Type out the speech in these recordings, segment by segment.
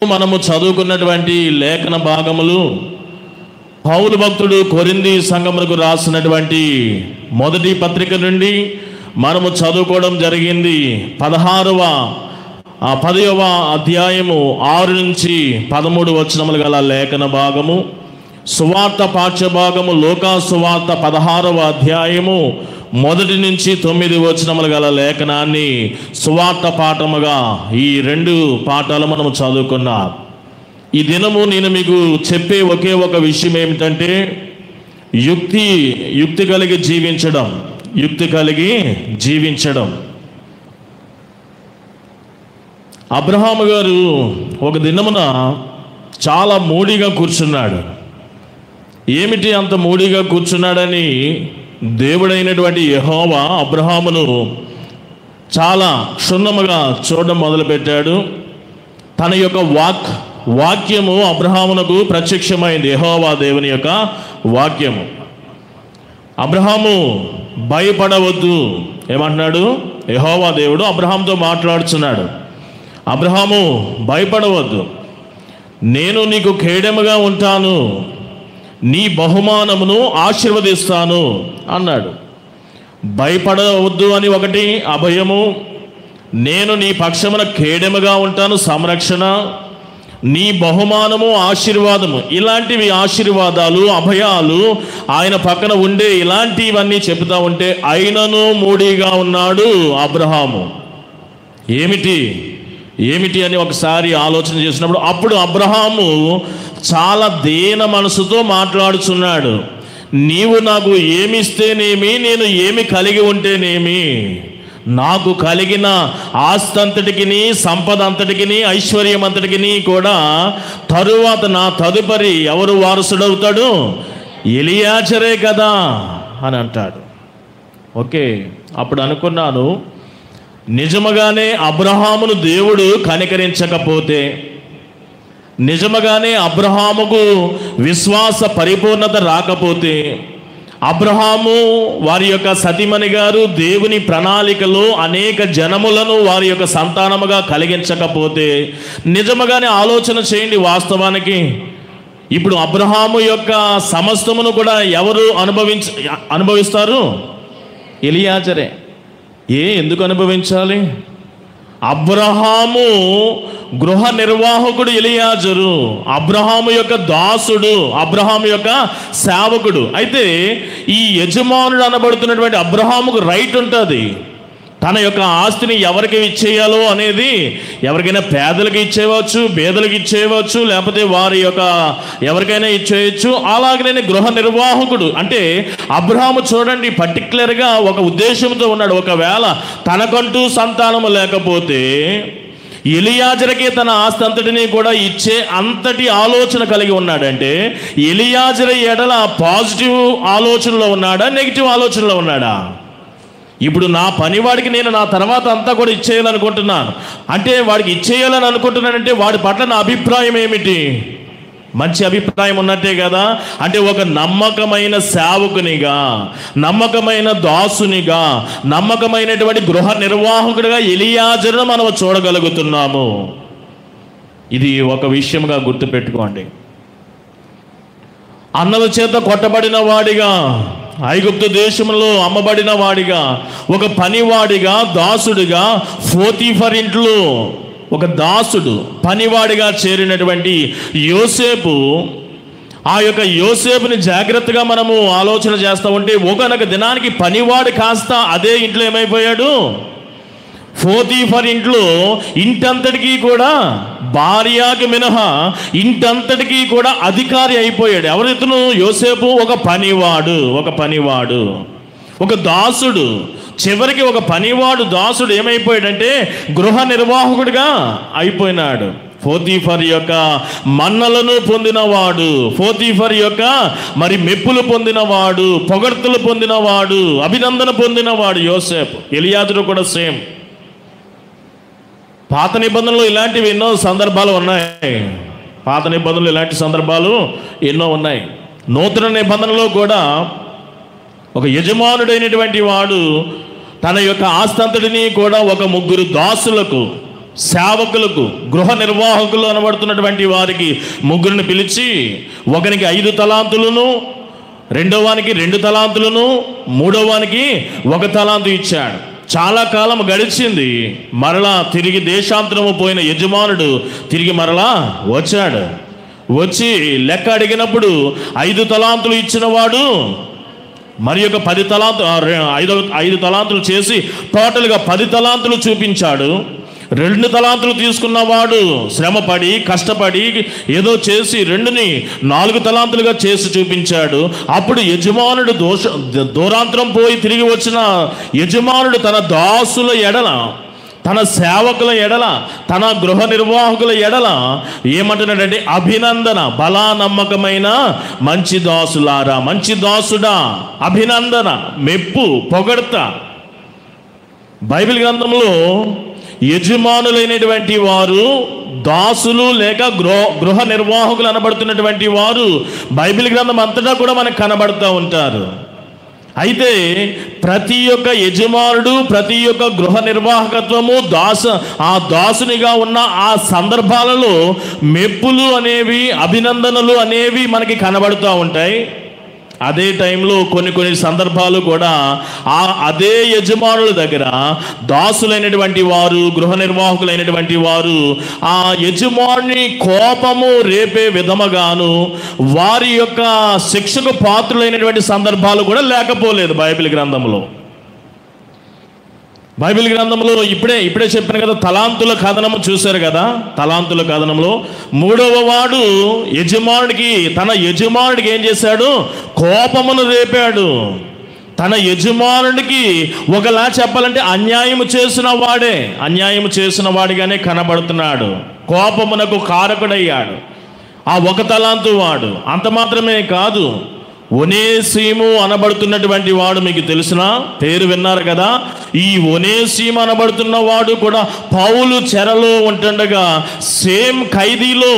మనము చదువుకున్నటువంటి లేఖన భాగములు పౌలు భక్తుడు కొరింథీ సంఘములకు రాసినటువంటి మొదటి పత్రిక నుండి మనము చదువుకోవడం జరిగింది. 10వ అధ్యాయము 6 నుంచి 13 వచనములు గల లేఖన భాగము. సువార్త పాఠ్య భాగము లూకా సువార్త 16వ అధ్యాయము 1 నుంచి 9 వచనములు గల లేఖనాన్ని సువార్త పాఠముగా ఈ 2 పాఠాలు మనము చదువుకున్నాం. ఈ దినము నేను మీకు చెప్పే ఒకే ఒక విషయం ఏమిటంటే యుక్తి కలిగి జీవించడం. అబ్రహాము గారు ఒక దినమున చాలా మూడీగా కూర్చున్నాడు. ఏమిటి అంత మూడీగా కూర్చున్నాడని దేవుడైనటువంటి యెహోవా అబ్రహామును చాలా క్షుణ్ణముగా చూడడం మొదలుపెట్టాడు. తన యొక్క వాక్యము అబ్రహామునకు ప్రత్యక్షమైంది. యెహోవా దేవుని యొక్క వాక్యము. అబ్రహాము భయపడవద్దు ఏమంటున్నాడు? యెహోవా దేవుడు అబ్రహాముతో మాట్లాడుతున్నాడు. అబ్రహాము భయపడవద్దు, నేను నీకు కేడెముగా ఉంటాను, నీ బహుమానమును ఆశీర్వదిస్తాను అన్నాడు. భయపడవద్దు అని ఒకటి అభయము, నేను నీ పక్షమున కేడెముగా ఉంటాను సంరక్షణ, నీ బహుమానము ఆశీర్వాదము. ఇలాంటివి ఆశీర్వాదాలు అభయాలు ఆయన పక్కన ఉండే ఇలాంటివన్నీ చెబుతా ఉంటే అయినను మూడీగా ఉన్నాడు అబ్రహాము. ఏమిటి అని ఒకసారి ఆలోచన చేసినప్పుడు అప్పుడు అబ్రహాము చాలా దీన మనసుతో మాట్లాడుచున్నాడు. నీవు నాకు ఏమిస్తేనేమి, నేను ఏమి కలిగి ఉంటేనేమి, నాకు కలిగిన ఆస్తి అంతటికి, సంపద అంతటికి, ఐశ్వర్యం అంతటికి కూడా తరువాత నా తదుపరి ఎవరు వారసుడవుతాడు? ఎలియాజరే కదా అని అంటాడు. ఓకే, అప్పుడు అనుకున్నాను, నిజముగానే అబ్రహామును దేవుడు కనికరించకపోతే, నిజముగానే అబ్రహాముకు విశ్వాస పరిపూర్ణత రాకపోతే, అబ్రహాము వారి యొక్క సతీమణి గారు దేవుని ప్రణాళికలో అనేక జనములను వారి యొక్క సంతానముగా కలిగించకపోతే, నిజముగానే ఆలోచన చేయండి. వాస్తవానికి ఇప్పుడు అబ్రహాము యొక్క సమస్తమును కూడా ఎవరు అనుభవిస్తారు? ఎలియాజరే. ఎందుకు అనుభవించాలి? అబ్రహాము గృహ నిర్వాహకుడు ఎలియాజరు, అబ్రహాము యొక్క దాసుడు, అబ్రహాము యొక్క సేవకుడు. అయితే ఈ యజమానుడు అనబడుతున్నటువంటి అబ్రహాముకు రైట్ ఉంటుంది. తన యొక్క ఆస్తిని ఎవరికి ఇచ్చేయాలో అనేది, ఎవరికైనా పేదలకు ఇచ్చేయవచ్చు, బేదలకు ఇచ్చేయవచ్చు, లేకపోతే వారి యొక్క ఎవరికైనా ఇచ్చేయచ్చు. అలాగనే గృహ నిర్వాహకుడు అంటే అబ్రహాము చూడండి పర్టికులర్గా ఒక ఉద్దేశంతో ఉన్నాడు. ఒకవేళ తనకంటూ సంతానము లేకపోతే ఎలియాజరకే తన ఆస్తి అంతటినీ కూడా ఇచ్చే అంతటి ఆలోచన కలిగి ఉన్నాడంటే ఎలియాజర ఎడల పాజిటివ్ ఆలోచనలో ఉన్నాడా, నెగిటివ్ ఆలోచనలో ఉన్నాడా? ఇప్పుడు నా పనివాడికి నేను నా తర్వాత అంతా కూడా ఇచ్చేయాలనుకుంటున్నాను అంటే, వాడికి ఇచ్చేయాలని అనుకుంటున్నానంటే వాడి పట్ల నా అభిప్రాయం ఏమిటి? మంచి అభిప్రాయం ఉన్నట్టే కదా. అంటే ఒక నమ్మకమైన సేవకునిగా, నమ్మకమైన దాసునిగా, నమ్మకమైనటువంటి గృహ నిర్వాహకుడిగా ఎలియాజరును మనం చూడగలుగుతున్నాము. ఇది ఒక విషయంగా గుర్తుపెట్టుకోండి. అన్నల చేత కొట్టబడిన వాడిగా, ఐగుప్తు దేశంలో అమ్మబడిన వాడిగా, ఒక పనివాడిగా, దాసుడిగా, పోతీఫర్ ఇంట్లో ఒక దాసుడు పనివాడిగా చేరినటువంటి యోసేపు, ఆ యొక్క యోసేపుని జాగ్రత్తగా మనము ఆలోచన చేస్తూ ఉంటే ఒకనొక దినానికి పనివాడు కాస్త అదే ఇంట్లో ఏమైపోయాడు? పోతీఫర్ ఇంట్లో ఇంటంతటికీ కూడా, భార్యకి మినహా ఇంటంతటికీ కూడా అధికారి అయిపోయాడు. ఎవరితను? యోసేపు ఒక పనివాడు, ఒక దాసుడు. చివరికి ఒక పనివాడు దాసుడు ఏమైపోయాడంటే గృహ నిర్వాహకుడిగా అయిపోయినాడు. పోతీఫర్ యొక్క మన్నలను పొందినవాడు, పోతీఫర్ యొక్క మెప్పులు పొందినవాడు, పొగడ్తలు పొందినవాడు, అభినందన పొందినవాడు యోసేపు. ఎలియాజరు కూడా సేమ్. పాత నిబంధనలు ఇలాంటివి ఎన్నో సందర్భాలు ఉన్నాయి. నూతన నిబంధనలో కూడా ఒక యజమానుడైనటువంటి వాడు తన యొక్క ఆస్తి అంతటిని కూడా ఒక 3 దాసులకు సేవకులకు, గృహ నిర్వాహకులు అనబడుతున్నటువంటి వారికి ముగ్గురిని పిలిచి, ఒకనికి 5 తలాంతులను, రెండోవానికి 2 తలాంతులను, మూడోవానికి 1 తలాంతు ఇచ్చాడు. చాలా కాలం గడిచింది. మరలా తిరిగి దేశాంతరము పోయిన యజమానుడు తిరిగి మరలా వచ్చాడు. వచ్చి లెక్క అడిగినప్పుడు 5 తలాంతులు ఇచ్చిన వాడు మరి ఒక 10 తలాంతులు, 5 తలాంతులు చేసి టోటల్గా 10 తలాంతులు చూపించాడు. 2 తలాంతులు తీసుకున్నవాడు శ్రమపడి కష్టపడి ఏదో చేసి 2ని 4 తలాంతులుగా చేసి చూపించాడు. అప్పుడు యజమానుడు దూరాంతరం పోయి తిరిగి వచ్చిన యజమానుడు తన దాసుల ఎడల, తన సేవకుల ఎడల, తన గృహ నిర్వాహకుల ఎడల ఏమంటున్నాడంటే, అభినందన, బలా నమ్మకమైన మంచి దాసులారా, మంచి దాసుడా, అభినందన, మెప్పు, పొగడ్త. బైబిల్ గ్రంథంలో యజమానులైనటువంటి వారు, దాసులు లేక గృహ నిర్వాహకులు అనబడుతున్నటువంటి వారు బైబిల్ గ్రంథం అంతటా కూడా మనకు కనబడుతూ ఉంటారు. అయితే ప్రతి ఒక్క యజమానుడు, ప్రతి ఒక్క గృహ నిర్వాహకత్వము ఆ దాసునిగా ఉన్న ఆ సందర్భాలలో మెప్పులు అనేవి, అభినందనలు అనేవి మనకి కనబడుతూ ఉంటాయి. అదే టైంలో కొన్ని సందర్భాలు కూడా అదే యజమానుల దగ్గర దాసులైనటువంటి వారు, గృహ నిర్వాహకులైనటువంటి వారు ఆ యజమాని కోపము రేపే విధముగాను వారి యొక్క శిక్షకు పాత్రులైనటువంటి సందర్భాలు కూడా లేకపోలేదు బైబిల్ గ్రంథంలో. బైబిల్ గ్రంథంలో ఇప్పుడే చెప్పాను కదా, తలాంతుల కథనము చూశారు కదా. తలాంతుల కథనంలో 3వ వాడు తన యజమానుడికి ఏం చేశాడు? కోపమును రేపాడు. తన యజమానుడికి ఒకలా చెప్పాలంటే అన్యాయం చేసిన వాడిగానే కనబడుతున్నాడు. కోపమునకు కారకుడయ్యాడు ఆ 1 తలాంతు వాడు. అంత మాత్రమే కాదు, ఒనేసీము అనబడుతున్నటువంటి వాడు మీకు తెలిసిన పేరు విన్నారు కదా. ఈ ఒనేసీము అనబడుతున్న వాడు కూడా పౌలు చెరలో ఉంటుండగా సేమ్ ఖైదీలో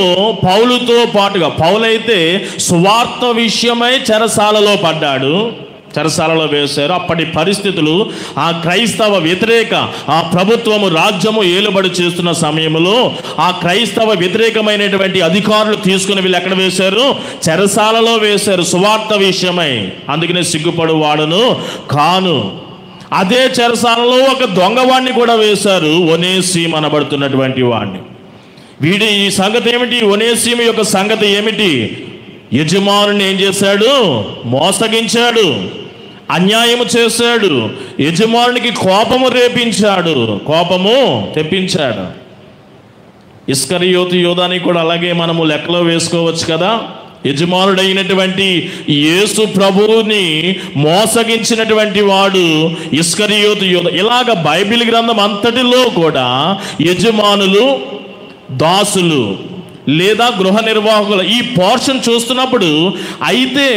పౌలుతో పాటుగా, పౌలైతే సువార్త విషయమై చెరసాలలో పడ్డాడు, చెరసాలలో వేశారు. అప్పటి పరిస్థితులు, ఆ క్రైస్తవ వ్యతిరేక ఆ ప్రభుత్వము, రాజ్యము ఏలుబడి చేస్తున్న సమయంలో ఆ క్రైస్తవ వ్యతిరేకమైనటువంటి అధికారులు తీసుకుని వీళ్ళు ఎక్కడ వేశారు? చెరసాలలో వేశారు సువార్త విషయమై. అందుకనే సిగ్గుపడు వాడును కాను. అదే చెరసాలలో ఒక దొంగవాడిని కూడా వేశారు, ఒనేసీము అనబడుతున్నటువంటి వాడిని. వీడి ఈ సంగతి ఏమిటి? ఒనేసీము యొక్క సంగతి ఏమిటి? యజమానుని ఏం చేశాడు? మోసగించాడు, అన్యాయము చేశాడు, యజమానునికి కోపము రేపించాడు, కోపము తెప్పించాడు. ఇస్కరియోతు యోధాని కూడా అలాగే మనము లెక్కలో వేసుకోవచ్చు కదా. యజమానుడైనటువంటి యేసు ప్రభువుని మోసగించినటువంటి వాడు ఇస్కరియోతు యోధ. ఇలాగ బైబిల్ గ్రంథం అంతటిలో కూడా యజమానులు, దాసులు లేదా గృహ నిర్వాహకులు ఈ పోర్షన్ చూస్తున్నప్పుడు, అయితే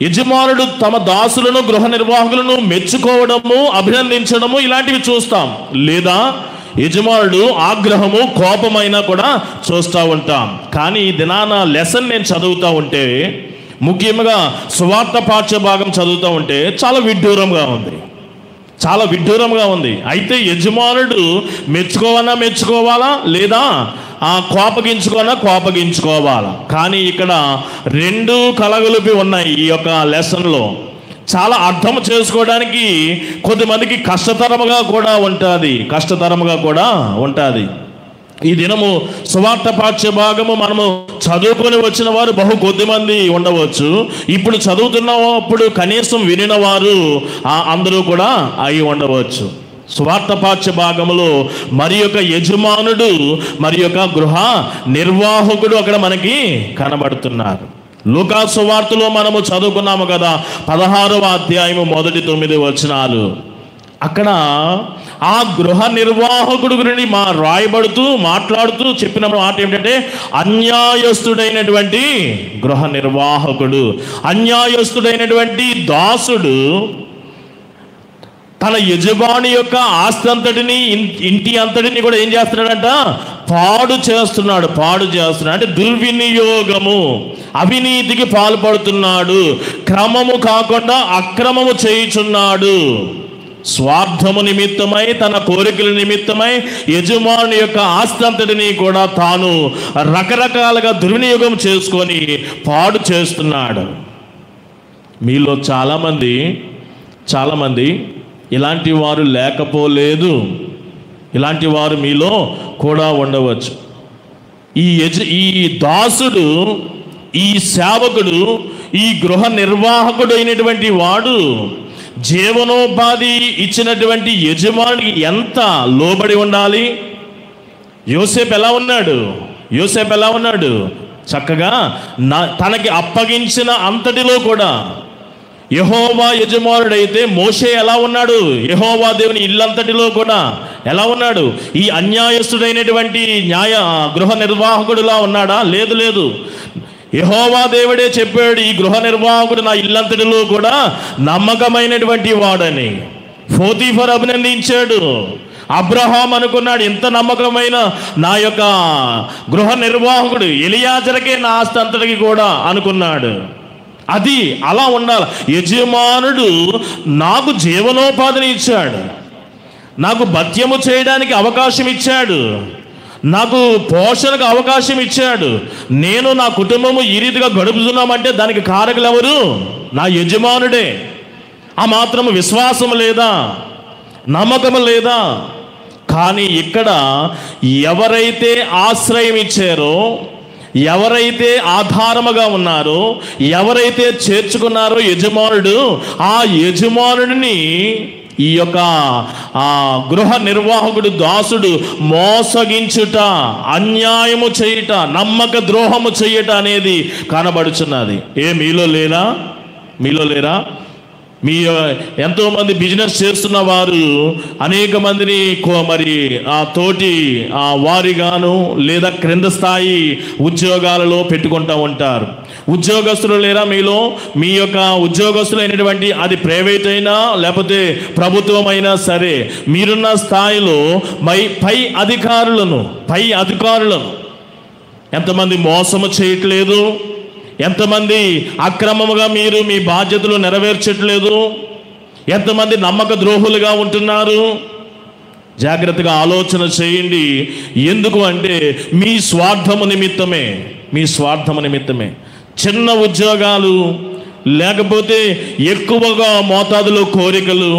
యజమానుడు తమ దాసులను, గృహ నిర్వాహకులను మెచ్చుకోవడము, అభినందించడము ఇలాంటివి చూస్తాం. లేదా యజమానుడు ఆగ్రహము, కోపమైనా కూడా చూస్తూ ఉంటాం. కానీ ఈ దినాన లెసన్ నేను చదువుతూ ఉంటే, ముఖ్యంగా సువార్త పాఠ్య భాగం చదువుతూ ఉంటే చాలా విడ్డూరంగా ఉంది. అయితే యజమానుడు మెచ్చుకోవాలా లేదా కోపగించుకోవాలా. కానీ ఇక్కడ 2 కలగలిపి ఉన్నాయి. ఈ యొక్క లెసన్లో చాలా అర్థం చేసుకోవడానికి కొద్దిమందికి కష్టతరముగా కూడా ఉంటుంది. ఈ దినము సువార్త పాఠ్య భాగము మనము చదువుకొని వచ్చిన వారు బహు కొద్దిమంది ఉండవచ్చు. ఇప్పుడు చదువుతున్నప్పుడు కనీసం వినిన వారు అందరూ కూడా అయి ఉండవచ్చు. సువార్త పాఠ్య భాగములో మరి యొక్క యజమానుడు, మరి యొక్క గృహ నిర్వాహకుడు అక్కడ మనకి కనబడుతున్నారు. లూకా సువార్తలో మనము చదువుకున్నాము కదా, 16వ అధ్యాయము 1-9 వచనాలు. అక్కడ ఆ గృహ నిర్వాహకుడు గురించి మాట్లాడుతూ చెప్పిన మాట ఏమిటంటే, అన్యాయస్తుడైనటువంటి గృహ నిర్వాహకుడు, అన్యాయస్తుడైనటువంటి దాసుడు తన యజమాని యొక్క ఆస్తి అంతటిని, ఇంటి అంతటిని కూడా ఏం చేస్తున్నాడంట? పాడు చేస్తున్నాడు. అంటే దుర్వినియోగము, అవినీతికి పాల్పడుతున్నాడు, క్రమము కాకుండా అక్రమము చేయుచున్నాడు. స్వార్థము నిమిత్తమై, తన కోరికల నిమిత్తమై యజమాని యొక్క ఆస్తి అంతటిని కూడా తాను రకరకాలుగా దుర్వినియోగం చేసుకొని పాడు చేస్తున్నాడు. మీలో చాలామంది ఇలాంటి వారు లేకపోలేదు, ఇలాంటి వారు మీలో కూడా ఉండవచ్చు. ఈ దాసుడు, ఈ సేవకుడు, ఈ గృహ నిర్వాహకుడు అయినటువంటి వాడు జీవనోపాధి ఇచ్చినటువంటి యజమానికి ఎంత లోబడి ఉండాలి? యోసేపు ఎలా ఉన్నాడు? చక్కగా తనకి అప్పగించిన అంతటిలో కూడా యెహోవా యజమానుడైతే మోషే ఎలా ఉన్నాడు? యెహోవా దేవుని ఇల్లంతటిలో కూడా ఎలా ఉన్నాడు? ఈ అన్యాయస్తుడైనటువంటి గృహ నిర్వాహకుడులా ఉన్నాడా? లేదు. యెహోవా దేవుడే చెప్పాడు, ఈ గృహ నిర్వాహకుడు నా ఇల్లంతటిలో కూడా నమ్మకమైనటువంటి వాడని. పోతీఫర్ అభినందించాడు. అబ్రహాం అనుకున్నాడు, ఇంత నమ్మకమైన నా యొక్క గృహ నిర్వాహకుడు ఎలియాజరుకే నా ఆస్తి అంతటికి కూడా అనుకున్నాడు. అది అలా ఉండాలి. యజమానుడు నాకు జీవనోపాధిని ఇచ్చాడు, నాకు భత్యము చేయడానికి అవకాశం ఇచ్చాడు, నాకు పోషణకు అవకాశం ఇచ్చాడు, నేను నా కుటుంబము ఈ రీతిగా గడుపుతున్నామంటే దానికి కారకులు ఎవరు? నా యజమానుడే. ఆ మాత్రము విశ్వాసం లేదా? నమ్మకము లేదా? కానీ ఇక్కడ ఎవరైతే ఆశ్రయం ఇచ్చారో, ఎవరైతే ఆధారముగా ఉన్నారో, ఎవరైతే చేర్చుకున్నారో యజమానుడు, ఆ యజమానుడిని ఈ యొక్క గృహ నిర్వాహకుడు దాసుడు మోసగించుట, అన్యాయము చేయుట, నమ్మక ద్రోహము చేయుట అనేది కనబడుచున్నది. మీలో లేరా? మీ ఎంతోమంది బిజినెస్ చేస్తున్న వారు అనేక మందిని మరి ఆ తోటి వారిగాను లేదా క్రింద స్థాయి ఉద్యోగాలలో పెట్టుకుంటూ ఉంటారు. ఉద్యోగస్తులు లేరా మీలో? మీ యొక్క ఉద్యోగస్తులు అయినటువంటి అది ప్రైవేట్ అయినా లేకపోతే ప్రభుత్వం అయినా సరే, మీరున్న స్థాయిలో పై అధికారులను ఎంతమంది మోసము చేయట్లేదు? ఎంతమంది అక్రమముగా మీరు మీ బాధ్యతలు నెరవేర్చట్లేదు? ఎంతమంది నమ్మక ద్రోహులుగా ఉంటున్నారు? జాగ్రత్తగా ఆలోచన చేయండి. ఎందుకు అంటే మీ స్వార్థము నిమిత్తమే. చిన్న ఉద్యోగాలు, లేకపోతే ఎక్కువగా మోతాదులో కోరికలు,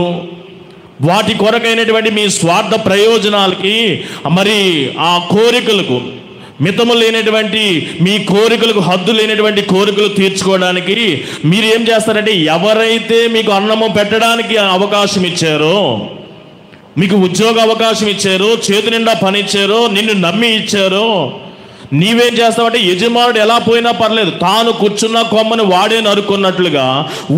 వాటి కొరకైనటువంటి మీ స్వార్థ ప్రయోజనాలకి, మరి ఆ కోరికలకు మితము లేనటువంటి మీ కోరికలకు, హద్దు లేనటువంటి కోరికలు తీర్చుకోవడానికి మీరు ఏం చేస్తారంటే, ఎవరైతే మీకు అన్నము పెట్టడానికి అవకాశం ఇచ్చారో, మీకు ఉద్యోగ అవకాశం ఇచ్చారో, చేతి నిండా పని ఇచ్చారో, నిన్ను నమ్మి ఇచ్చారో, నీవేం చేస్తావంటే యజమానుడు ఎలా పోయినా పర్లేదు, తాను కూర్చున్న కొమ్మని వాడే నరుకున్నట్లుగా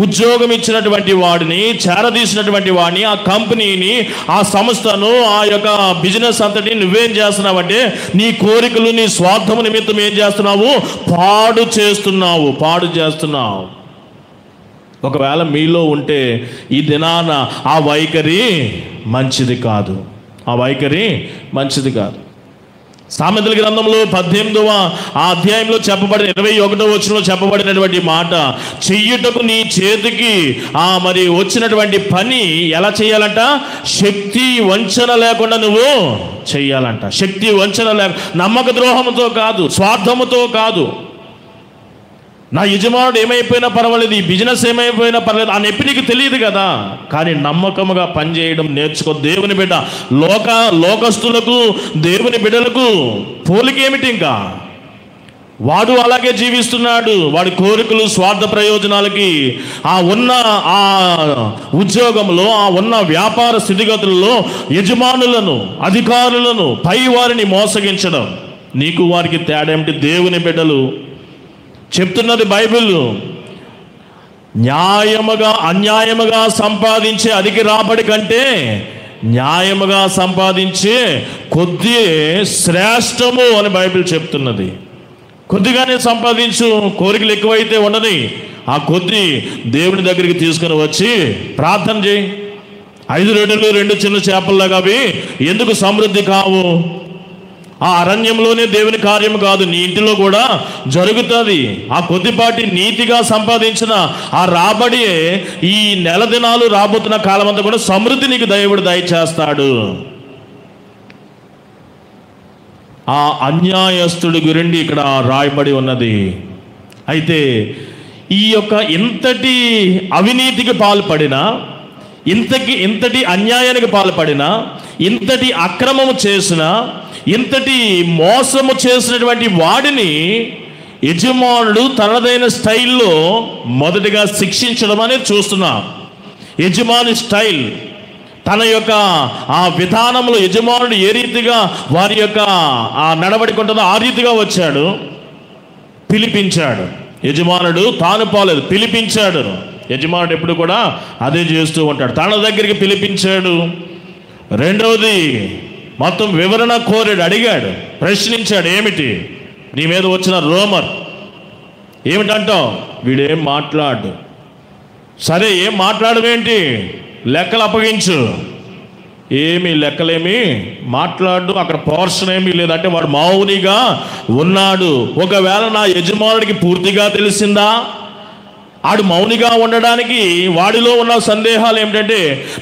ఉద్యోగం ఇచ్చినటువంటి వాడిని, చేరదీసినటువంటి వాడిని, ఆ కంపెనీని, ఆ సంస్థను, ఆ యొక్క బిజినెస్ అంతటి నువ్వేం చేస్తున్నావంటే నీ కోరికలు, నీ స్వార్థము నిమిత్తం ఏం చేస్తున్నావు? పాడు చేస్తున్నావు. ఒకవేళ మీలో ఉంటే ఈ దినాన ఆ వైఖరి మంచిది కాదు. సామెతల గ్రంథంలో 18వ అధ్యాయంలో చెప్పబడిన 21వ వచనంలో చెప్పబడినటువంటి మాట, చెయ్యుటకు నీ చేతికి మరి వచ్చినటువంటి పని ఎలా చేయాలంట? శక్తి వంచన లేకుండా నువ్వు చెయ్యాలంట. శక్తి వంచన నమ్మక ద్రోహంతో కాదు, స్వార్థముతో కాదు. నా యజమానుడు ఏమైపోయినా పర్వాలేదు, ఈ బిజినెస్ ఏమైపోయినా పర్వాలేదు, ఆ నొప్పి నీకు తెలియదు కదా. కానీ నమ్మకముగా పనిచేయడం నేర్చుకో. దేవుని బిడ్డ, లోకస్తులకు దేవుని బిడ్డలకు పోలికేమిటి? ఇంకా వాడు అలాగే జీవిస్తున్నాడు. వాడి కోరికలు, స్వార్థ ప్రయోజనాలకి ఆ ఉద్యోగంలో, ఆ ఉన్న వ్యాపార స్థితిగతులలో యజమానులను, అధికారులను, పై వారిని మోసగించడం. నీకు వారికి తేడా ఏమిటి? దేవుని బిడ్డలు చెప్తున్నది బైబిల్, అన్యాయముగా సంపాదించే అధిక రాబడి కంటే న్యాయముగా సంపాదించే కొద్ది శ్రేష్టము అని బైబిల్ చెప్తున్నది. కొద్దిగానే సంపాదించు, కోరికలు ఎక్కువైతే ఉండని, ఆ కొద్ది దేవుని దగ్గరికి తీసుకుని వచ్చి ప్రార్థన చేయి. 5 రొట్టెలు 2 చిన్న చేపల్లాగా అవి ఎందుకు సమృద్ధి కావు? ఆ అరణ్యంలోనే దేవుని కార్యం కాదు, నీ ఇంటిలో కూడా జరుగుతుంది. ఆ కొద్దిపాటి నీతిగా సంపాదించిన ఆ రాబడియే ఈ నెల దినాలు రాబోతున్న కాలం అంతా కూడా సమృద్ధి నీకు దేవుడు దయచేస్తాడు. ఆ అన్యాయస్తుడి గురించి ఇక్కడ రాయబడి ఉన్నది. అయితే ఈ యొక్క ఇంతటి అవినీతికి పాల్పడిన, ఇంతటి అన్యాయానికి పాల్పడిన, ఇంతటి అక్రమము చేసిన, ఇంతటి మోసము చేసినటువంటి వాడిని యజమానుడు తనదైన స్టైల్లో మొదటిగా శిక్షించడం అనేది చూస్తున్నాం. యజమాని స్టైల్, తన యొక్క ఆ విధానంలో యజమానుడు ఏ రీతిగా వారి యొక్క ఆ నడవడిక ఉంటుందో ఆ రీతిగా వచ్చాడు, పిలిపించాడు. యజమానుడు తాను పోలేదు, పిలిపించాడు. యజమానుడు ఎప్పుడు కూడా అదే చేస్తూ ఉంటాడు, తన దగ్గరికి పిలిపించాడు. రెండవది మొత్తం వివరణ కోరాడు, అడిగాడు, ప్రశ్నించాడు. ఏమిటి నీ మీద వచ్చిన రోమర్ ఏమిటంటావు? వీడేం మాట్లాడు. సరే, ఏం మాట్లాడవేంటి? లెక్కలు అప్పగించు. ఏమి లెక్కలేమి మాట్లాడు, అక్కడ పోర్షన్ ఏమీ లేదంటే వాడు మౌనిగా ఉన్నాడు. ఒకవేళ నా యజమానుడికి పూర్తిగా తెలిసిందా? ఆడు మౌనిగా ఉండడానికి వాడిలో ఉన్న సందేహాలు ఏమిటంటే,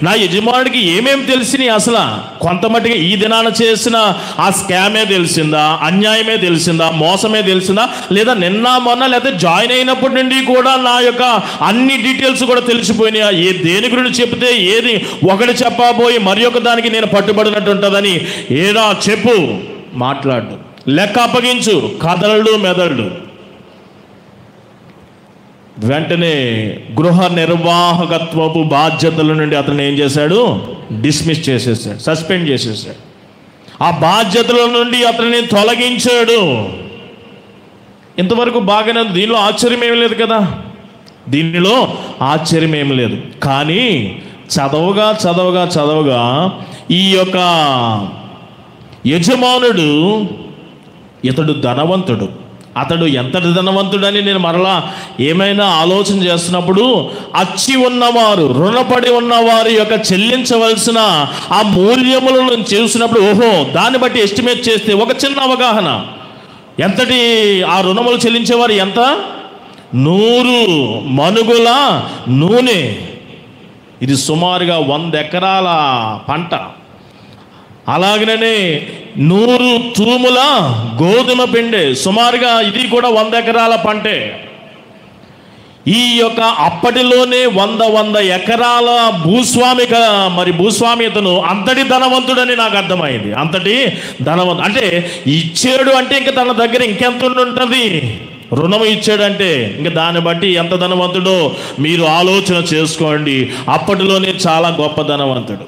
నా యజమానుడికి ఏమేమి తెలిసినాయి అసలు? కొంతమట్టుగా ఈ దినాన చేసిన ఆ స్కామే తెలిసిందా, అన్యాయమే తెలిసిందా, మోసమే తెలిసిందా, లేదా నిన్న మొన్న లేదా జాయిన్ అయినప్పటి నుండి కూడా నా యొక్క అన్ని డీటెయిల్స్ కూడా తెలిసిపోయినాయా? దేని గురించి చెప్తే ఏది ఒకటి చెప్పబోయి మరి ఒక దానికి నేను పట్టుబడినట్టు ఉంటుందని ఏదా చెప్పు, మాట్లాడు, లెక్క అప్పగించు. కదలడు మెదడు. వెంటనే గృహ నిర్వాహకత్వపు బాధ్యతల నుండి అతను ఏం చేశాడు? డిస్మిస్ చేసేసాడు, సస్పెండ్ చేసేసాడు. ఆ బాధ్యతల నుండి అతనిని తొలగించాడు. ఇంతవరకు బాగానే, దీనిలో ఆశ్చర్యం ఏమి లేదు కదా, దీనిలో ఆశ్చర్యం ఏమి లేదు. కానీ చదవగా చదవగా చదవగా ఈ యొక్క యజమానుడు, ఇతడు ధనవంతుడు, అతడు ఎంతటి ధనవంతుడని నేను మరలా ఏమైనా ఆలోచన చేస్తున్నప్పుడు, అచ్చి ఉన్నవారు, రుణపడి ఉన్నవారి యొక్క చెల్లించవలసిన ఆ మూల్యములను చూసినప్పుడు, ఓహో, దాన్ని బట్టి ఎస్టిమేట్ చేస్తే ఒక చిన్న అవగాహన, ఎంతటి ఆ రుణములు చెల్లించేవారు ఎంత? 100 మనుగుల నూనె. ఇది సుమారుగా 100 ఎకరాల పంట. అలాగనే 100 తూముల గోధుమ పిండి, సుమారుగా ఇది కూడా 100 ఎకరాల పంటే. ఈ యొక్క అప్పటిలోనే 100 ఎకరాల భూస్వామితను అంతటి ధనవంతుడని నాకు అర్థమైంది. అంతటి ధనవంతుడు అంటే ఇచ్చాడు అంటే ఇంకా తన దగ్గర ఇంకెంత ఉంటుంది? రుణం ఇచ్చాడంటే ఇంకా దాన్ని బట్టి ఎంత ధనవంతుడో మీరు ఆలోచన చేసుకోండి. అప్పటిలోనే చాలా గొప్ప ధనవంతుడు.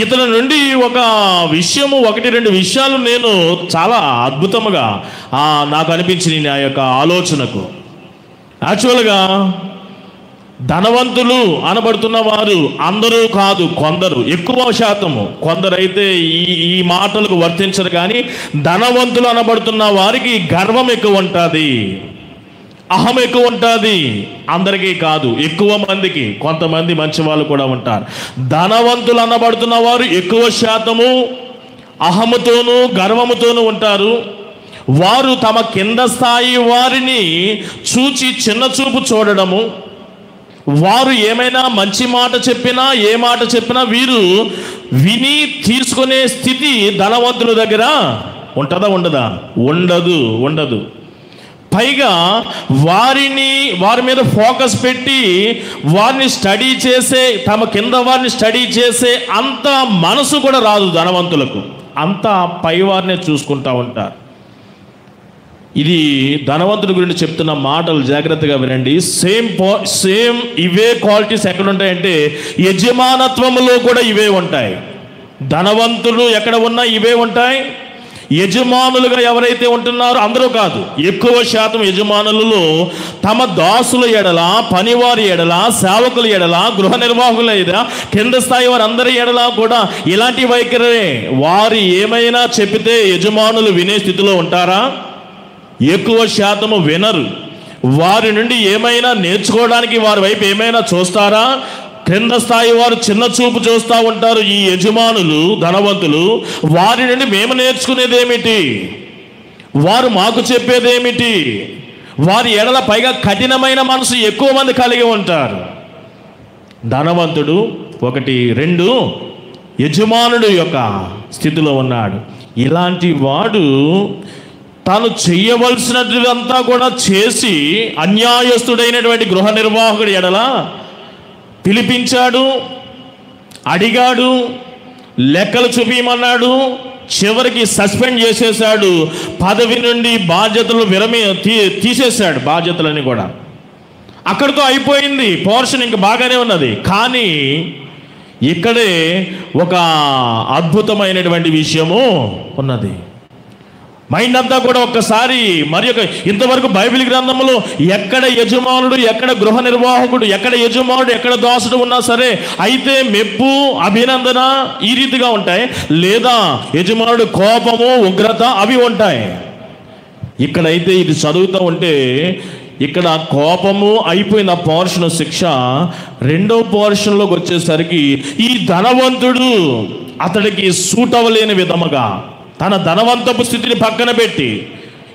ఇతని నుండి ఒక విషయము, 1-2 విషయాలు నేను చాలా అద్భుతముగా నాకు అనిపించింది నా యొక్క ఆలోచనకు. యాక్చువల్గా ధనవంతులు అనబడుతున్న వారు అందరూ కాదు, కొందరు, ఎక్కువ శాతము కొందరైతే ఈ మాటలకు వర్తించరు. కానీ ధనవంతులు అనబడుతున్న వారికి గర్వం ఎక్కువ ఉంటుంది, అహం ఎక్కువ ఉంటుంది. అందరికీ కాదు, ఎక్కువ మందికి. కొంతమంది మంచి వాళ్ళు కూడా ఉంటారు. ధనవంతులు అనబడుతున్న వారు ఎక్కువ శాతము అహముతోనూ గర్వముతోనూ ఉంటారు. వారు తమ కింద స్థాయి వారిని చూచి చిన్న చూపు చూడడము, వారు ఏమైనా మంచి మాట చెప్పినా, ఏ మాట చెప్పినా వీరు విని తీసుకునే స్థితి ధనవంతుల దగ్గర ఉంటుందా? ఉండదా? ఉండదు. పైగా వారి మీద ఫోకస్ పెట్టి వారిని స్టడీ చేసే, తమ కింద వారిని స్టడీ చేసే అంత మనసు కూడా రాదు ధనవంతులకు. అంతా పై వారినే చూసుకుంటూ ఉంటారు. ఇది ధనవంతుడి గురించి చెప్తున్న మాటలు, జాగ్రత్తగా వినండి. సేమ్ ఇవే క్వాలిటీస్ ఎక్కడ ఉంటాయంటే యజమానత్వంలో కూడా ఇవే ఉంటాయి. ధనవంతులు ఎక్కడ ఉన్నా ఇవే ఉంటాయి. యజమానులుగా ఎవరైతే ఉంటున్నారో అందరూ కాదు, ఎక్కువ శాతం యజమానులలో తమ దాసుల ఎడల, పనివారి ఎడల, సేవకుల ఎడల, గృహ నిర్వాహకుల ఎడల, కింద స్థాయి వారి అందరి ఎడల కూడా ఇలాంటి వైఖరే. వారు ఏమైనా చెబితే యజమానులు వినే స్థితిలో ఉంటారా? ఎక్కువ శాతము వినరు. వారి నుండి ఏమైనా నేర్చుకోవడానికి వారి వైపు ఏమైనా చూస్తారా? క్రింద స్థాయి వారు చిన్న చూపు చూస్తూ ఉంటారు. ఈ యజమానులు, ధనవంతులు, వారి నుండి మేము నేర్చుకునేదేమిటి, వారు మాకు చెప్పేదేమిటి, వారి ఎడల పైగా కఠినమైన మనసు ఎక్కువ మంది కలిగి ఉంటారు. ధనవంతుడు 1, 2 యజమానుడు యొక్క స్థితిలో ఉన్నాడు. ఇలాంటి వాడు తాను చెయ్యవలసినదంతా కూడా చేసి అన్యాయస్తుడైనటువంటి గృహ నిర్వాహకుడి ఎడల పిలిపించాడు, అడిగాడు, లెక్కలు చూపించమన్నాడు, చివరికి సస్పెండ్ చేసేశాడు, పదవి నుండి బాధ్యతలు తీసేశాడు, బాధ్యతలని కూడా. అక్కడితో అయిపోయింది, పోర్షన్ ఇంక బాగానే ఉన్నది. కానీ ఇక్కడే ఒక అద్భుతమైనటువంటి విషయము ఉన్నది. మైండ్ అంతా కూడా ఒక్కసారి మరి ఇంతవరకు బైబిల్ గ్రంథంలో ఎక్కడ యజమానుడు, ఎక్కడ గృహ నిర్వాహకుడు, ఎక్కడ యజమానుడు, ఎక్కడ దాసుడు ఉన్నా సరే అయితే మెప్పు, అభినందన ఈ రీతిగా ఉంటాయి, లేదా యజమానుడు కోపము, ఉగ్రత అవి ఉంటాయి. ఇక్కడైతే ఇది చదువుతూ ఉంటే ఇక్కడ కోపము అయిపోయిన పోర్షన్ శిక్ష. రెండవ పోర్షన్లోకి వచ్చేసరికి ఈ ధనవంతుడు అతడికి సూట్ అవ్వలేని విధముగా తన ధనవంతపు స్థితిని పక్కన పెట్టి,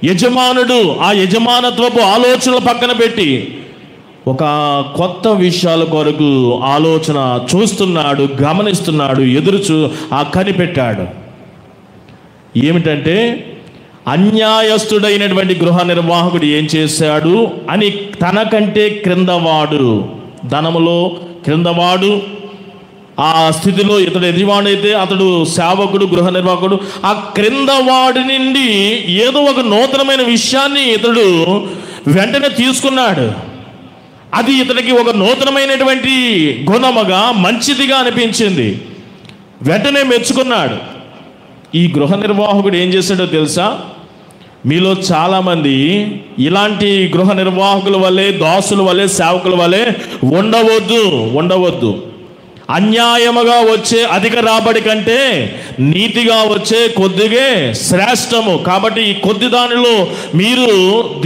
యజమానుడు ఆ యజమానత్వపు ఆలోచనలు పక్కన పెట్టి ఒక కొత్త విషయాల కొరకు ఆలోచన చూస్తున్నాడు, గమనిస్తున్నాడు, కనిపెట్టాడు. ఏమిటంటే అన్యాయస్తుడైనటువంటి గృహ నిర్వాహకుడు ఏం చేశాడు అని, తనకంటే క్రిందవాడు, ధనములో క్రిందవాడు, ఆ స్థితిలో ఇతడు యజమానుడైతే అతడు సేవకుడు, గృహ నిర్వాహకుడు, ఆ క్రిందవాడి నుండి ఏదో ఒక నూతనమైన విషయాన్ని ఇతడు వెంటనే తీసుకున్నాడు. అది ఇతడికి ఒక నూతనమైనటువంటి గుణముగా, మంచిదిగా అనిపించింది. వెంటనే మెచ్చుకున్నాడు. ఈ గృహ నిర్వాహకుడు ఏం చేశాడో తెలుసా? మీలో చాలామంది ఇలాంటి గృహ నిర్వాహకుల వల్లే, దాసుల వల్లే, సేవకుల వల్లే ఉండవద్దు. అన్యాయముగా వచ్చే అధిక రాబడి కంటే నీతిగా వచ్చే కొద్దిగే శ్రేష్టము. కాబట్టి ఈ కొద్ది దానిలో మీరు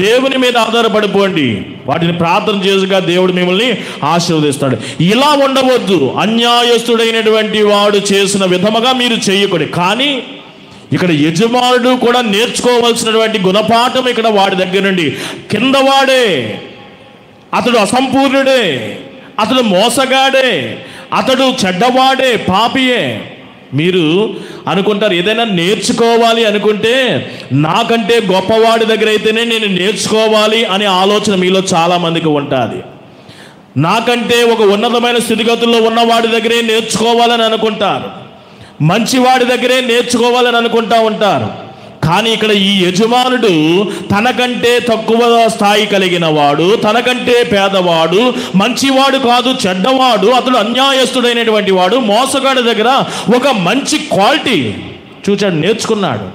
దేవుని మీద ఆధారపడిపోండి, వాటిని ప్రార్థన చేసుగా దేవుడు మిమ్మల్ని ఆశీర్వదిస్తాడు. ఇలా ఉండవద్దు. అన్యాయస్తుడైనటువంటి వాడు చేసిన విధముగా మీరు చేయకూడదు. కానీ ఇక్కడ యజమానుడు కూడా నేర్చుకోవాల్సినటువంటి గుణపాఠం ఇక్కడ వాడి దగ్గర నుండి. కిందవాడే, అతడు అసంపూర్ణుడే, అతడు మోసగాడే, అతడు చెడ్డవాడే, పాపియే. మీరు అనుకుంటారు ఏదైనా నేర్చుకోవాలి అనుకుంటే నాకంటే గొప్పవాడి దగ్గర అయితేనే నేను నేర్చుకోవాలి అనే ఆలోచన మీలో చాలామందికి ఉంటుంది. నాకంటే ఒక ఉన్నతమైన స్థితిగతుల్లో ఉన్నవాడి దగ్గరే నేర్చుకోవాలని అనుకుంటారు, మంచివాడి దగ్గరే నేర్చుకోవాలని అనుకుంటా ఉంటారు. కానీ ఇక్కడ ఈ యజమానుడు తనకంటే తక్కువ స్థాయి కలిగిన వాడు, తనకంటే పేదవాడు, మంచివాడు కాదు, చెడ్డవాడు, అతడు అన్యాయస్తుడైనటువంటి వాడు, మోసగాడి దగ్గర ఒక మంచి క్వాలిటీ చూచాడు, నేర్చుకున్నాడు.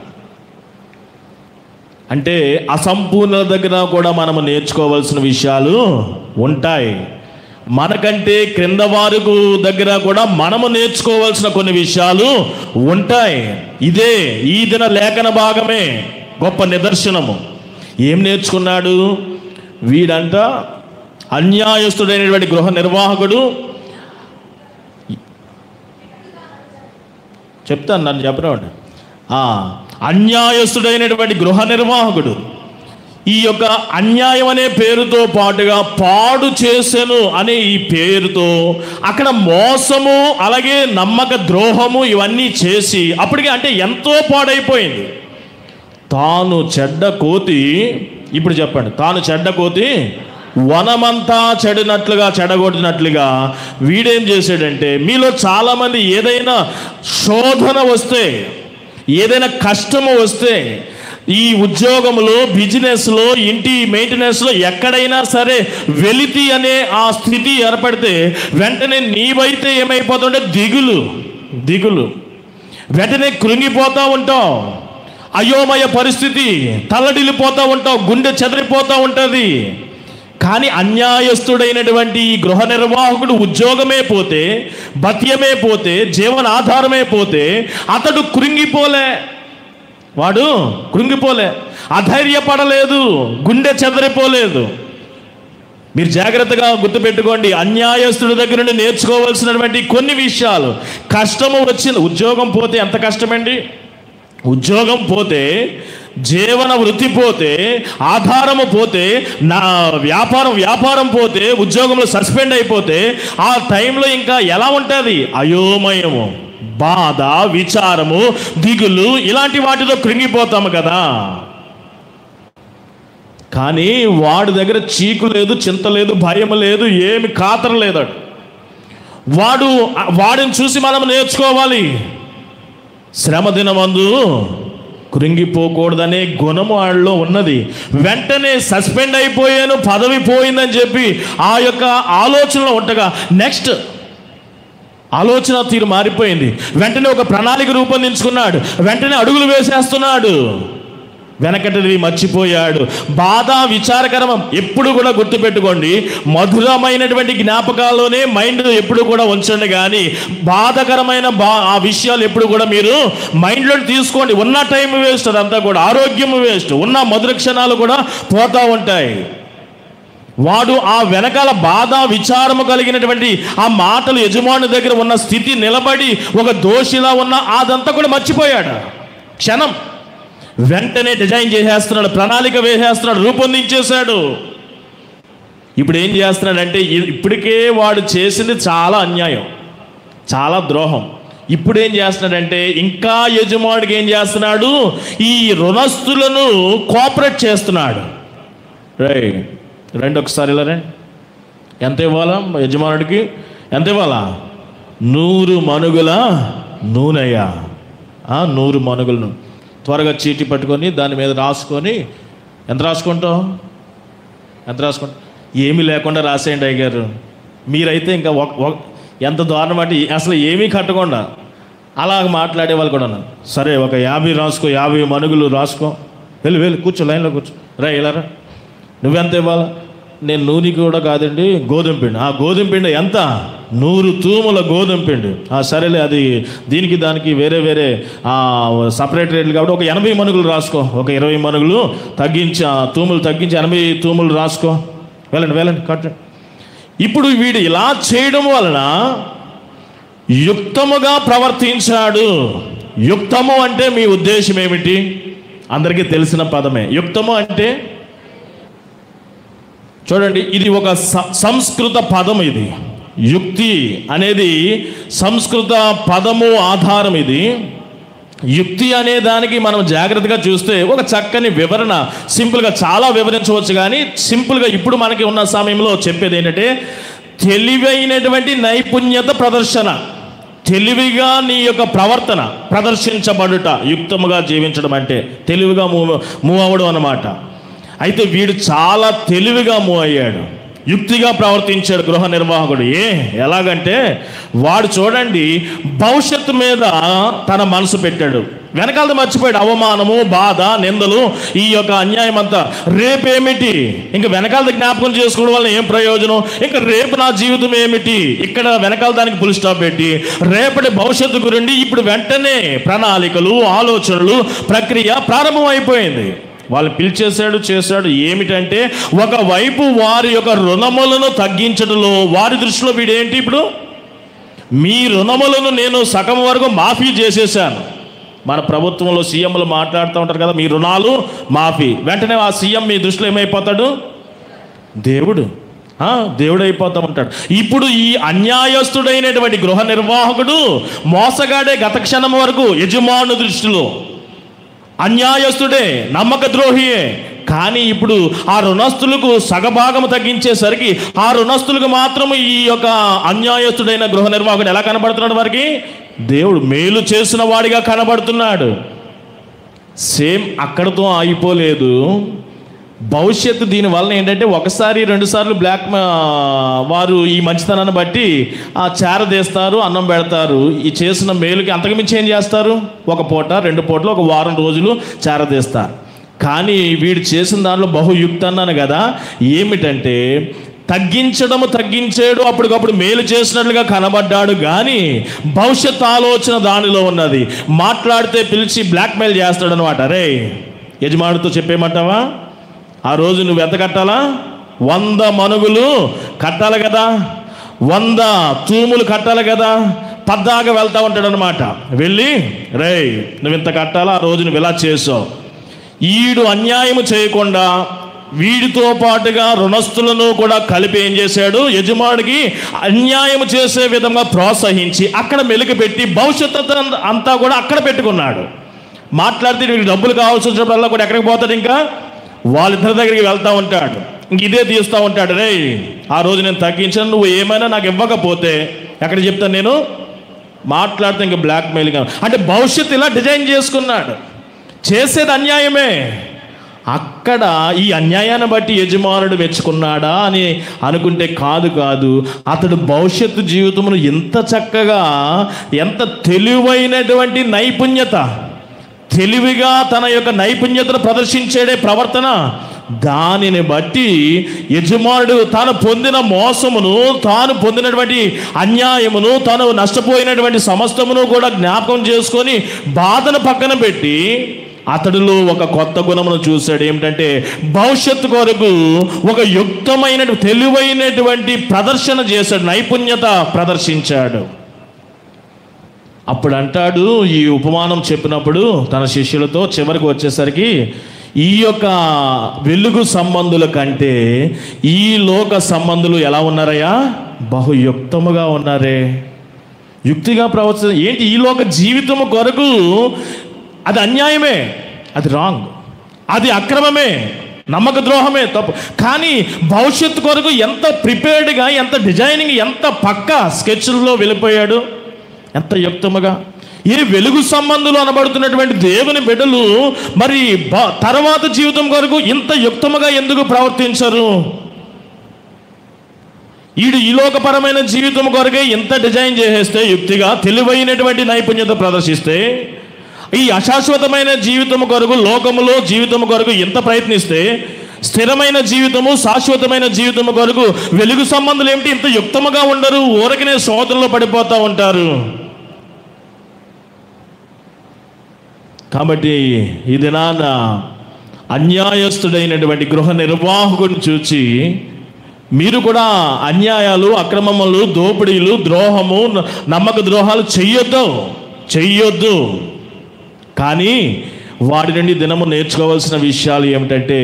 అంటే అసంపూర్ణుల దగ్గర కూడా మనము నేర్చుకోవాల్సిన విషయాలు ఉంటాయి. మనకంటే క్రింద వారు దగ్గర కూడా మనము నేర్చుకోవాల్సిన కొన్ని విషయాలు ఉంటాయి. ఇదే ఈ దిన లేఖన భాగమే గొప్ప నిదర్శనము. ఏం నేర్చుకున్నాడు వీడంట? అన్యాయస్తుడైనటువంటి గృహ నిర్వాహకుడు. చెప్తాను, నన్ను చెప్పనివ్వండి. అన్యాయస్తుడైనటువంటి గృహ నిర్వాహకుడు ఈ యొక్క అన్యాయం అనే పేరుతో పాటుగా పాడు చేసెను అనే ఈ పేరుతో అక్కడ మోసము, అలాగే నమ్మక ద్రోహము ఇవన్నీ చేసి అప్పటికే అంటే ఎంతో పాడైపోయింది. తాను చెడ్డ కోతి, ఇప్పుడు చెప్పండి, తాను చెడ్డ కోతి వనమంతా చెడగొట్టినట్లుగా వీడేం చేశాడంటే, మీలో చాలామంది ఏదైనా శోధన వస్తే, ఏదైనా కష్టము వస్తే, ఈ ఉద్యోగంలో, బిజినెస్లో, ఇంటి మెయింటెనెన్స్లో ఎక్కడైనా సరే వెలితి అనే ఆ స్థితి ఏర్పడితే వెంటనే నీవైతే ఏమైపోతుంటే దిగులు, వెంటనే కృంగిపోతూ ఉంటావు, అయోమయ పరిస్థితి, తల్లడిల్లిపోతూ ఉంటావు, గుండె చెదిరిపోతూ ఉంటుంది. కానీ అన్యాయస్తుడైనటువంటి ఈ గృహ నిర్వాహకుడు ఉద్యోగమే పోతే, భత్యమే పోతే, జీవనాధారమే పోతే అతడు కృంగిపోలే, అధైర్యపడలేదు, గుండె చెదరిపోలేదు. మీరు జాగ్రత్తగా గుర్తుపెట్టుకోండి, అన్యాయస్తుడి దగ్గర నుండి నేర్చుకోవాల్సినటువంటి కొన్ని విషయాలు. కష్టము వచ్చింది, ఉద్యోగం పోతే ఎంత కష్టమండి, ఉద్యోగం పోతే, జీవన వృత్తి పోతే, ఆధారము పోతే, నా వ్యాపారం పోతే, ఉద్యోగంలో సస్పెండ్ అయిపోతే ఆ టైంలో ఇంకా ఎలా ఉంటుంది? అయోమయము, బాధ, విచారము, దిగులు, ఇలాంటి వాటితో కృంగిపోతాము కదా. కానీ వాడి దగ్గర చీకు లేదు, చింత లేదు, భయం లేదు, ఏమి ఖాతర లేదు. వాడిని చూసి మనం నేర్చుకోవాలి. శ్రమ దినమందు కృంగిపోకూడదనే గుణము వాళ్ళలో ఉన్నది. వెంటనే సస్పెండ్ అయిపోయాను, పదవి పోయిందని చెప్పి ఆ యొక్క ఆలోచనలో ఉండగా నెక్స్ట్ ఆలోచన తీరు మారిపోయింది. వెంటనే ఒక ప్రణాళిక రూపొందించుకున్నాడు, వెంటనే అడుగులు వేసేస్తున్నాడు, వెనకటిది మర్చిపోయాడు. బాధ, విచారకరం ఎప్పుడు కూడా గుర్తుపెట్టుకోండి, మధురమైనటువంటి జ్ఞాపకాల్లోనే మైండ్ ఎప్పుడు కూడా ఉంచండి. కానీ బాధకరమైన ఆ విషయాలు ఎప్పుడు కూడా మీరు మైండ్లో తీసుకోండి. ఉన్న టైం వేస్ట్, అదంతా కూడా ఆరోగ్యం వేస్ట్, ఉన్న మధుర క్షణాలు కూడా పోతూ ఉంటాయి. వాడు ఆ వెనకాల బాధ, విచారము కలిగినటువంటి ఆ మాటలు యజమాని దగ్గర ఉన్న స్థితి నిలబడి ఒక దోషిలా ఉన్న అదంతా కూడా మర్చిపోయాడు. క్షణం వెంటనే డిజైన్ చేసేస్తున్నాడు, ప్రణాళిక వేసేస్తున్నాడు, రూపొందించేశాడు. ఇప్పుడు ఏం చేస్తున్నాడంటే, ఇప్పటికే వాడు చేసింది చాలా అన్యాయం, చాలా ద్రోహం. ఇప్పుడు ఏం చేస్తున్నాడంటే ఇంకా యజమానుడికి ఏం చేస్తున్నాడు, ఈ రుణస్తులను కోఆపరేట్ చేస్తున్నాడు. రండి ఒకసారి ఇలా రండి. ఎంత ఇవ్వాలా యజమానుడికి? ఎంత ఇవ్వాలా? 100 మనుగుల నూనెయా? 100 మనుగుల నూనె. త్వరగా చీటీ పట్టుకొని దాని మీద రాసుకొని, ఎంత రాసుకుంటావు? ఏమీ లేకుండా రాసేయండి అయ్యగారు. మీరైతే ఇంకా ఎంత దారుణం అంటే అసలు ఏమీ కట్టకుండా అలా మాట్లాడే వాళ్ళు కూడా ఉన్నారు. సరే ఒక 50 రాసుకో, 50 మనుగులు రాసుకో, వెళ్ళి కూర్చో, లైన్లో కూర్చో, ఇలా రా. నువ్వెంత ఇవ్వాలా? నేను నూనె కూడా కాదండి, గోధుమ పిండి. గోధుమ పిండి ఎంత? 100 తూముల గోధుమ పిండి. సరేలే, అది దీనికి దానికి వేరే వేరే సపరేట్ రేట్లు కాబట్టి ఒక 80 మనుగులు రాసుకో, ఒక 20 మనుగులు తగ్గించి, తూములు తగ్గించి 80 తూములు రాసుకో, వెళ్ళండి కట్టండి. ఇప్పుడు వీడు ఇలా చేయడం వలన యుక్తముగా ప్రవర్తించాడు. యుక్తము అంటే మీ ఉద్దేశం ఏమిటి? అందరికీ తెలిసిన పదమే. యుక్తము అంటే చూడండి, ఇది ఒక సంస్కృత పదం. ఇది యుక్తి అనేది సంస్కృత పదము ఆధారం. ఇది యుక్తి అనే దానికి మనం జాగ్రత్తగా చూస్తే ఒక చక్కని వివరణ, సింపుల్గా చాలా వివరించవచ్చు. కానీ సింపుల్గా ఇప్పుడు మనకి ఉన్న సమయంలో చెప్పేది ఏంటంటే, తెలివైనటువంటి నైపుణ్యత ప్రదర్శన, తెలివిగా నీ యొక్క ప్రవర్తన ప్రదర్శించబడుట, యుక్తముగా జీవించడం అంటే తెలివిగా మూవ్ అవ్వడం అన్నమాట. అయితే వీడు చాలా తెలివిగా మూవ్ అయ్యాడు, యుక్తిగా ప్రవర్తించాడు గృహ నిర్వాహకుడు. ఎలాగంటే వాడు చూడండి, భవిష్యత్తు మీద తన మనసు పెట్టాడు. వెనకాలది మర్చిపోయాడు. అవమానము, బాధ, నిందలు, ఈ యొక్క అన్యాయం అంతా రేపేమిటి, ఇంకా వెనకాలది జ్ఞాపకం చేసుకోవడం వల్ల ఏం ప్రయోజనం, ఇంకా రేపు నా జీవితం ఏమిటి, ఇక్కడ వెనకాల దానికి ఫుల్ స్టాప్ పెట్టి రేపటి భవిష్యత్తు గురించి ఇప్పుడు వెంటనే ప్రణాళికలు, ఆలోచనలు, ప్రక్రియ ప్రారంభం అయిపోయింది. వాళ్ళు చేశాడు. ఏమిటంటే ఒకవైపు వారి యొక్క రుణములను తగ్గించడంలో వారి దృష్టిలో వీడేంటి, ఇప్పుడు మీ రుణములను నేను సగం వరకు మాఫీ చేసేసాను. మన ప్రభుత్వంలో సీఎంలు మాట్లాడుతూ ఉంటారు కదా, మీ రుణాలు మాఫీ. వెంటనే ఆ సీఎం మీ దృష్టిలో ఏమైపోతాడు? దేవుడు అయిపోతూ ఉంటాడు. ఇప్పుడు ఈ అన్యాయస్తుడైనటువంటి గృహ నిర్వాహకుడు మోసగాడే గత క్షణం వరకు యజమాను దృష్టిలో, అన్యాయస్తుడే, నమ్మక ద్రోహియే. కానీ ఇప్పుడు ఆ రుణస్తులకు సగభాగం తగ్గించేసరికి ఆ రుణస్తులకు మాత్రం ఈ యొక్క అన్యాయస్తుడైన గృహ నిర్వాహకుడు ఎలా కనబడుతున్నాడు? వారికి దేవుడు మేలు చేసిన వాడిగా కనబడుతున్నాడు. సేమ్ అక్కడతో ఆగిపోలేదు. భవిష్యత్తు దీనివల్ల ఏంటంటే, ఒకసారి 2 సార్లు వారు ఈ మంచితనాన్ని బట్టి చేరదీస్తారు, అన్నం పెడతారు. ఈ చేసిన మేలుకి అంతకుమించి ఏం చేస్తారు? 1 పూట 2 పూటలు, 1 వారం రోజులు చేరదీస్తారు. కానీ వీడు చేసిన దాంట్లో బహుయుక్తి అన్నాను కదా, ఏమిటంటే తగ్గించాడు, అప్పటికప్పుడు మేలు చేసినట్లుగా కనబడ్డాడు. కానీ భవిష్యత్ ఆలోచన దానిలో ఉన్నది. మాట్లాడితే పిలిచి బ్లాక్మెయిల్ చేస్తాడు అనమాట. రే, యజమానితో చెప్పేమంటావా? ఆ రోజు నువ్వు ఎంత కట్టాలా? 100 మనుగులు కట్టాలి కదా, 100 తూములు కట్టాలి కదా. పద్దాగా వెళ్తా ఉంటాడు అనమాట. వెళ్ళి, రేయ్ నువ్వు ఇంత కట్టాలా, ఆ రోజు నువ్వు ఇలా చేసావు. ఈడు అన్యాయం చేయకుండా వీడితో పాటుగా రుణస్తులను కూడా కలిపి ఏం చేశాడు, యజమానికి అన్యాయం చేసే విధంగా ప్రోత్సహించి అక్కడ మెలికి పెట్టి భవిష్యత్తు అంతా కూడా అక్కడ పెట్టుకున్నాడు. మాట్లాడితే వీడికి డబ్బులు కావాల్సి వచ్చినప్పుడల్లా కూడా ఎక్కడికి పోతాడు, ఇంకా వాళ్ళిద్దరి దగ్గరికి వెళ్తూ ఉంటాడు. ఇంక ఇదే తీస్తూ ఉంటాడు. రే ఆ రోజు నేను తగ్గించాను, నువ్వు ఏమైనా నాకు ఇవ్వకపోతే ఎక్కడ చెప్తాను నేను, మాట్లాడితే ఇంక బ్లాక్మెయిల్గా. అంటే భవిష్యత్తు ఇలా డిజైన్ చేసుకున్నాడు. చేసేది అన్యాయమే. అక్కడ ఈ అన్యాయాన్ని బట్టి యజమానుడు మెచ్చుకున్నాడా అని అనుకుంటే కాదు. అతడు భవిష్యత్తు జీవితంలో ఎంత చక్కగా, ఎంత తెలివైనటువంటి నైపుణ్యత, తెలివిగా తన యొక్క నైపుణ్యతను ప్రదర్శించేడే ప్రవర్తన, దానిని బట్టి యజమానుడు తాను పొందిన మోసమును, తాను పొందినటువంటి అన్యాయమును, తాను నష్టపోయినటువంటి సమస్తమును కూడా జ్ఞాపకం చేసుకొని బాధను పక్కన పెట్టి అతడిలో ఒక కొత్త గుణమును చూశాడు. ఏమిటంటే భవిష్యత్తు కొరకు ఒక యుక్తమైన తెలివైనటువంటి ప్రదర్శన చేశాడు, నైపుణ్యత ప్రదర్శించాడు. అప్పుడు అంటాడు, ఈ ఉపమానం చెప్పినప్పుడు తన శిష్యులతో చివరికి వచ్చేసరికి, ఈ యొక్క వెలుగు సంబంధుల కంటే ఈ లోక సంబంధులు ఎలా ఉన్నారయ్యా, బహుయుక్తముగా ఉన్నారే. యుక్తిగా ప్రవర్తన ఏంటి, ఈ లోక జీవితము కొరకు అది అన్యాయమే, అది రాంగ్, అది అక్రమమే, నమ్మక ద్రోహమే, తప్పు. కానీ భవిష్యత్తు కొరకు ఎంత ప్రిపేర్డ్గా, ఎంత డిజైనింగ్, ఎంత పక్కా స్కెచ్ల్లో వెళ్ళిపోయాడు, ఎంత యుక్తముగా. ఈ వెలుగు సంబంధులు అనబడుతున్నటువంటి దేవుని బిడ్డలు మరి తర్వాత జీవితం కొరకు ఇంత యుక్తముగా ఎందుకు ప్రవర్తించరు? ఈ లోకపరమైన జీవితం కొరకే ఇంత డిజైన్ చేసేస్తే, యుక్తిగా తెలివైనటువంటి నైపుణ్యత ప్రదర్శిస్తే, ఈ అశాశ్వతమైన జీవితం కొరకు, లోకములో జీవితం కొరకు ఎంత ప్రయత్నిస్తే, స్థిరమైన జీవితము, శాశ్వతమైన జీవితము కొరకు వెలుగు సంబంధులు ఏమిటి ఇంత యుక్తముగా ఉండరు, ఊరకనే శోధనలో పడిపోతూ ఉంటారు. కాబట్టి ఈ దినాన అన్యాయస్తుడైనటువంటి గృహ నిర్వాహకుడిని చూచి మీరు కూడా అన్యాయాలు, అక్రమములు, దోపిడీలు, ద్రోహము, నమ్మక ద్రోహాలు చెయ్యొద్దు. కానీ వాడి నుండి దినము నేర్చుకోవాల్సిన విషయాలు ఏమిటంటే,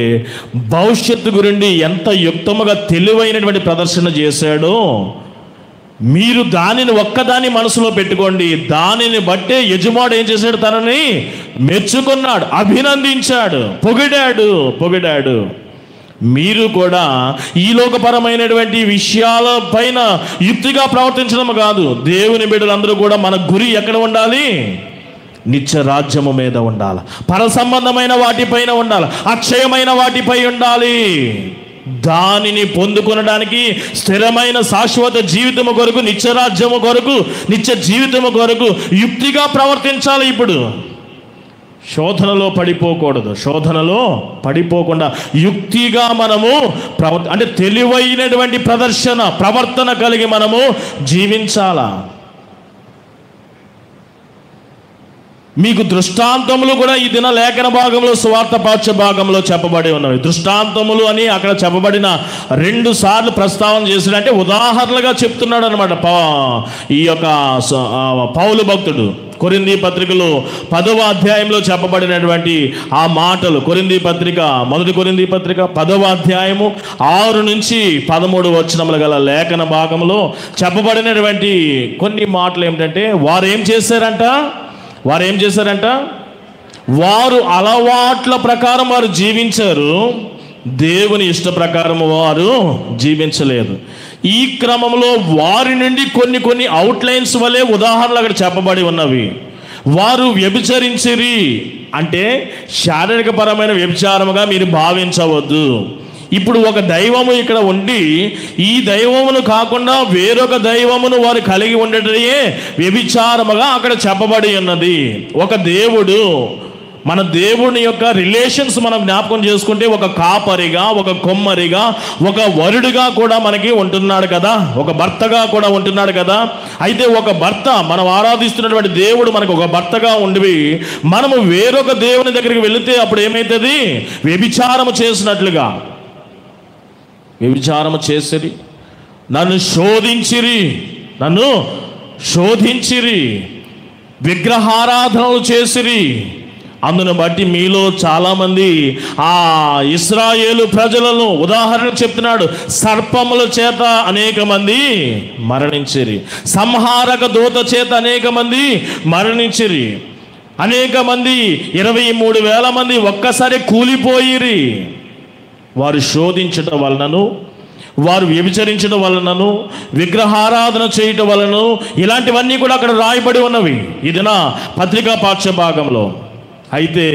భవిష్యత్తు గురించి ఎంత యుక్తముగా తెలివైనటువంటి ప్రదర్శన చేశాడో మీరు దానిని ఒక్కదాన్ని మనసులో పెట్టుకోండి. దానిని బట్టే యజమాడు ఏం చేశాడు, తనని మెచ్చుకున్నాడు, అభినందించాడు, పొగిడాడు. మీరు కూడా ఈ లోకపరమైనటువంటి విషయాల పైన యుక్తిగా ప్రవర్తించడం కాదు. దేవుని బిడ్డలందరూ కూడా మన గురి ఎక్కడ ఉండాలి, నిత్య రాజ్యము మీద ఉండాలి, పర సంబంధమైన వాటిపైన ఉండాలి, అక్షయమైన వాటిపై ఉండాలి. దానిని పొందుకొనడానికి స్థిరమైన శాశ్వత జీవితము కొరకు, నిత్య రాజ్యము కొరకు, నిత్య జీవితము కొరకు యుక్తిగా ప్రవర్తించాలి. ఇప్పుడు శోధనలో పడిపోకుండా యుక్తిగా మనము అంటే తెలివైనటువంటి ప్రవర్తన కలిగి మనము జీవించాలా. మీకు దృష్టాంతములు కూడా ఈ దిన లేఖన భాగంలో, సువార్త పాఠ్య భాగంలో చెప్పబడి ఉన్నవి. దృష్టాంతములు అని అక్కడ చెప్పబడిన 2 సార్లు ప్రస్తావన చేసినట్టే ఉదాహరణలుగా చెప్తున్నాడు అనమాట ఈ యొక్క పౌలు భక్తుడు. కొరింథీ పత్రికలో 10వ అధ్యాయంలో చెప్పబడినటువంటి ఆ మాటలు, మొదటి కొరింథీ పత్రిక 10వ అధ్యాయము 6 నుంచి 13 వచనముల గల లేఖన భాగంలో చెప్పబడినటువంటి కొన్ని మాటలు ఏమిటంటే, వారు ఏం చేశారంట, వారు అలవాట్ల ప్రకారం వారు జీవించారు, దేవుని ఇష్ట ప్రకారం వారు జీవించలేదు. ఈ క్రమంలో వారి నుండి కొన్ని అవుట్లైన్స్ వలె ఉదాహరణలు అక్కడ చెప్పబడి ఉన్నవి. వారు వ్యభిచరించిరి అంటే శారీరక పరమైన వ్యభిచారముగా మీరు భావించవద్దు. ఇప్పుడు ఒక దైవము ఇక్కడ ఉండి, ఈ దైవమును కాకుండా వేరొక దైవమును వారు కలిగి ఉండటమే వ్యభిచారముగా అక్కడ చెప్పబడి ఉన్నది. ఒక దేవుడు, మన దేవుని యొక్క రిలేషన్స్ మనం జ్ఞాపకం చేసుకుంటే, ఒక కాపరిగా, ఒక కొమ్మరిగా, ఒక వరుడిగా కూడా మనకి ఉంటున్నాడు కదా, ఒక భర్తగా కూడా ఉంటున్నాడు కదా. అయితే ఒక భర్త, మనం ఆరాధిస్తున్నటువంటి దేవుడు మనకు ఒక భర్తగా ఉండి, మనము వేరొక దేవుని దగ్గరికి వెళితే అప్పుడు ఏమవుతుంది, వ్యభిచారము చేసినట్లుగా. వ్యభిచారము చేసిరి, నన్ను శోధించిరి, విగ్రహారాధనలు చేసిరి. అందును బట్టి మీలో చాలామంది ఆ ఇశ్రాయేలు ప్రజలను ఉదాహరణ చెప్తున్నాడు. సర్పముల చేత అనేక మంది మరణించిరి, సంహారక దూత చేత అనేక మంది మరణించిరి, అనేక మంది 23,000 మంది ఒక్కసారి కూలిపోయిరి. వారు శోధించటం వలనను, వారు వ్యభిచరించడం వలనను, విగ్రహారాధన చేయటం వలన, ఇలాంటివన్నీ కూడా అక్కడ రాయబడి ఉన్నవి ఇది నా పత్రికా పాఠ్యభాగంలో. అయితే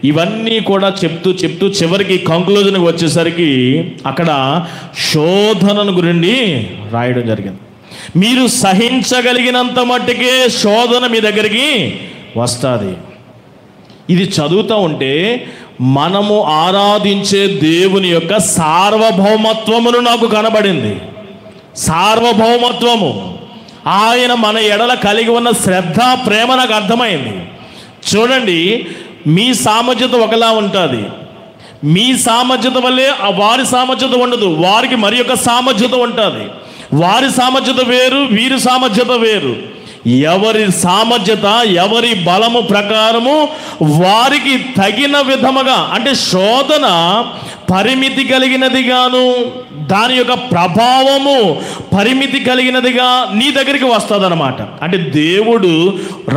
ఇవన్నీ కూడా చెప్తూ చివరికి కంక్లూజన్కి వచ్చేసరికి అక్కడ శోధనను గురించి రాయడం జరిగింది. మీరు సహించగలిగినంత మట్టుకే శోధన మీ దగ్గరికి వస్తుంది. ఇది చదువుతూ ఉంటే మనము ఆరాధించే దేవుని యొక్క సార్వభౌమత్వమును నాకు కనబడింది. సార్వభౌమత్వము, ఆయన మన ఎడల కలిగి ఉన్న శ్రద్ధ, ప్రేమ నాకు అర్థమైంది. చూడండి, మీ సామర్థ్యత ఒకలా ఉంటుంది. మీ సామర్థ్యత వల్లే వారి సామర్థ్యత ఉండదు. వారికి మరి యొక్క సామర్థ్యత ఉంటుంది. వారి సామర్థ్యత వేరు, వీరి సామర్థ్యత వేరు. ఎవరి సామర్థ్యత, ఎవరి బలము ప్రకారము వారికి తగిన విధముగా, అంటే శోధన పరిమితి కలిగినదిగాను, దాని యొక్క ప్రభావము పరిమితి కలిగినదిగా నీ దగ్గరికి వస్తుంది అన్నమాట. అంటే దేవుడు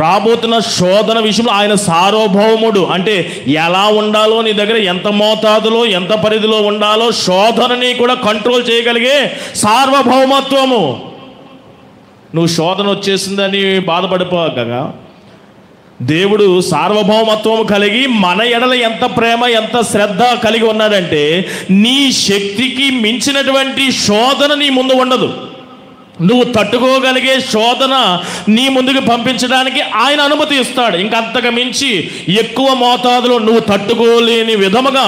రాబోతున్న శోధన విషయంలో ఆయన సార్వభౌముడు. అంటే ఎలా ఉండాలో, నీ దగ్గర ఎంత మోతాదులో, ఎంత పరిధిలో ఉండాలో శోధనని కూడా కంట్రోల్ చేయగలిగే సార్వభౌమత్వము. నువ్వు శోధన వచ్చేసిందని బాధపడిపోగా, దేవుడు సార్వభౌమత్వం కలిగి మన ఎడల ఎంత ప్రేమ, ఎంత శ్రద్ధ కలిగి ఉన్నాడంటే నీ శక్తికి మించినటువంటి శోధన నీ ముందు ఉండదు. నువ్వు తట్టుకోగలిగే శోధన నీ ముందుకు పంపించడానికి ఆయన అనుమతి ఇస్తాడు. ఇంకంతకు మించి ఎక్కువ మోతాదులో నువ్వు తట్టుకోలేని విధముగా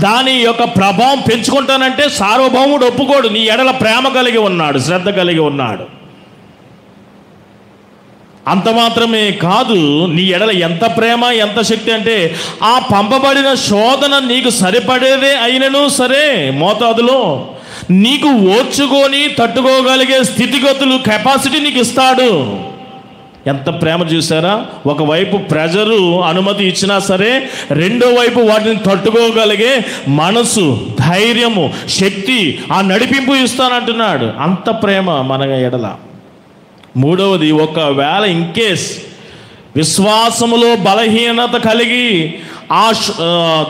దాని యొక్క ప్రభావం పెంచుకుంటానంటే సార్వభౌముడు ఒప్పుకోడు. నీ ఎడల ప్రేమ కలిగి ఉన్నాడు, శ్రద్ధ కలిగి ఉన్నాడు. అంత మాత్రమే కాదు, నీ ఎడల ఎంత ప్రేమ, ఎంత శక్తి అంటే ఆ పంపబడిన శోధన నీకు సరిపడేదే అయినను సరే మోతాదులో నీకు ఓర్చుకొని తట్టుకోగలిగే స్థితిగతులు, కెపాసిటీ నీకు ఇస్తాడు. ఎంత ప్రేమ చూసారా? ఒకవైపు ప్రెజరు అనుమతి ఇచ్చినా సరే, రెండో వైపు వాటిని తట్టుకోగలిగే మనసు, ధైర్యము, శక్తి, ఆ నడిపింపు ఇస్తానంటున్నాడు. అంత ప్రేమ మన ఎడల. మూడవది, ఒకవేళ ఇన్కేస్ విశ్వాసములో బలహీనత కలిగి ఆ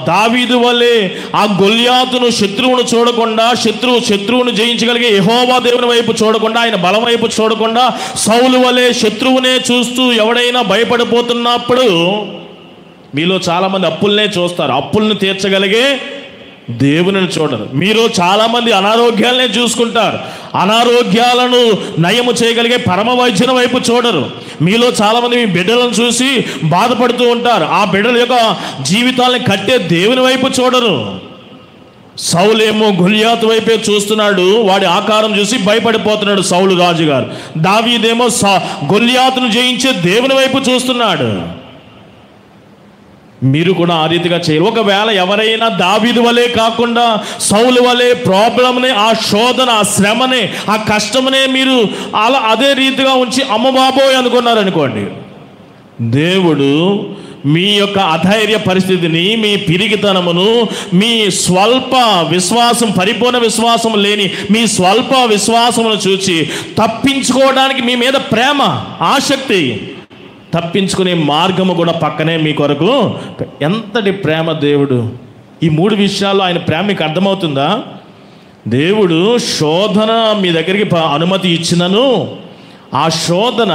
దావీదు వలె ఆ గొల్యాతును, శత్రువును చూడకుండా, శత్రువును జయించగలిగే యెహోవా దేవుని వైపు చూడకుండా, ఆయన బలం వైపు చూడకుండా సౌలు వలె శత్రువునే చూస్తూ ఎవడైనా భయపడిపోతున్నప్పుడు, మీలో చాలామంది అప్పుల్నే చూస్తారు, అప్పుల్ని తీర్చగలిగే దేవుని చూడరు. మీరు చాలామంది అనారోగ్యాలనే చూసుకుంటారు, అనారోగ్యాలను నయము చేయగలిగే పరమ వైద్యుని వైపు చూడరు. మీలో చాలామంది మీ బిడ్డలను చూసి బాధపడుతూ ఉంటారు, ఆ బిడ్డల యొక్క జీవితాలను కట్టే దేవుని వైపు చూడరు. సౌలేమో గొల్యాతు వైపే చూస్తున్నాడు, వాడి ఆకారం చూసి భయపడిపోతున్నాడు సౌలు రాజుగారు. దావీదేమో గొల్యాతును జయించే దేవుని వైపు చూస్తున్నాడు. మీరు కూడా ఆ రీతిగా చేయరు. ఒకవేళ ఎవరైనా దావీదు వలె కాకుండా సౌలు వలె ప్రాబ్లంని, ఆ శోధన, ఆ శ్రమని, ఆ కష్టమనే మీరు అదే రీతిగా ఉంచి అమ్మబాబోయ్ అనుకున్నారనుకోండి, దేవుడు మీ యొక్క అధైర్య పరిస్థితిని, మీ పిరిగితనమును, మీ స్వల్ప విశ్వాసం, పరిపూర్ణ విశ్వాసం లేని మీ స్వల్ప విశ్వాసమును చూచి తప్పించుకోవడానికి మీ మీద ప్రేమ, ఆసక్తి, తప్పించుకునే మార్గము కూడా పక్కనే మీ కొరకు. ఎంతటి ప్రేమ దేవుడు! ఈ మూడు విషయాల్లో ఆయన ప్రేమ మీకు అర్థమవుతుందా? దేవుడు శోధన మీ దగ్గరికి అనుమతి ఇచ్చినను ఆ శోధన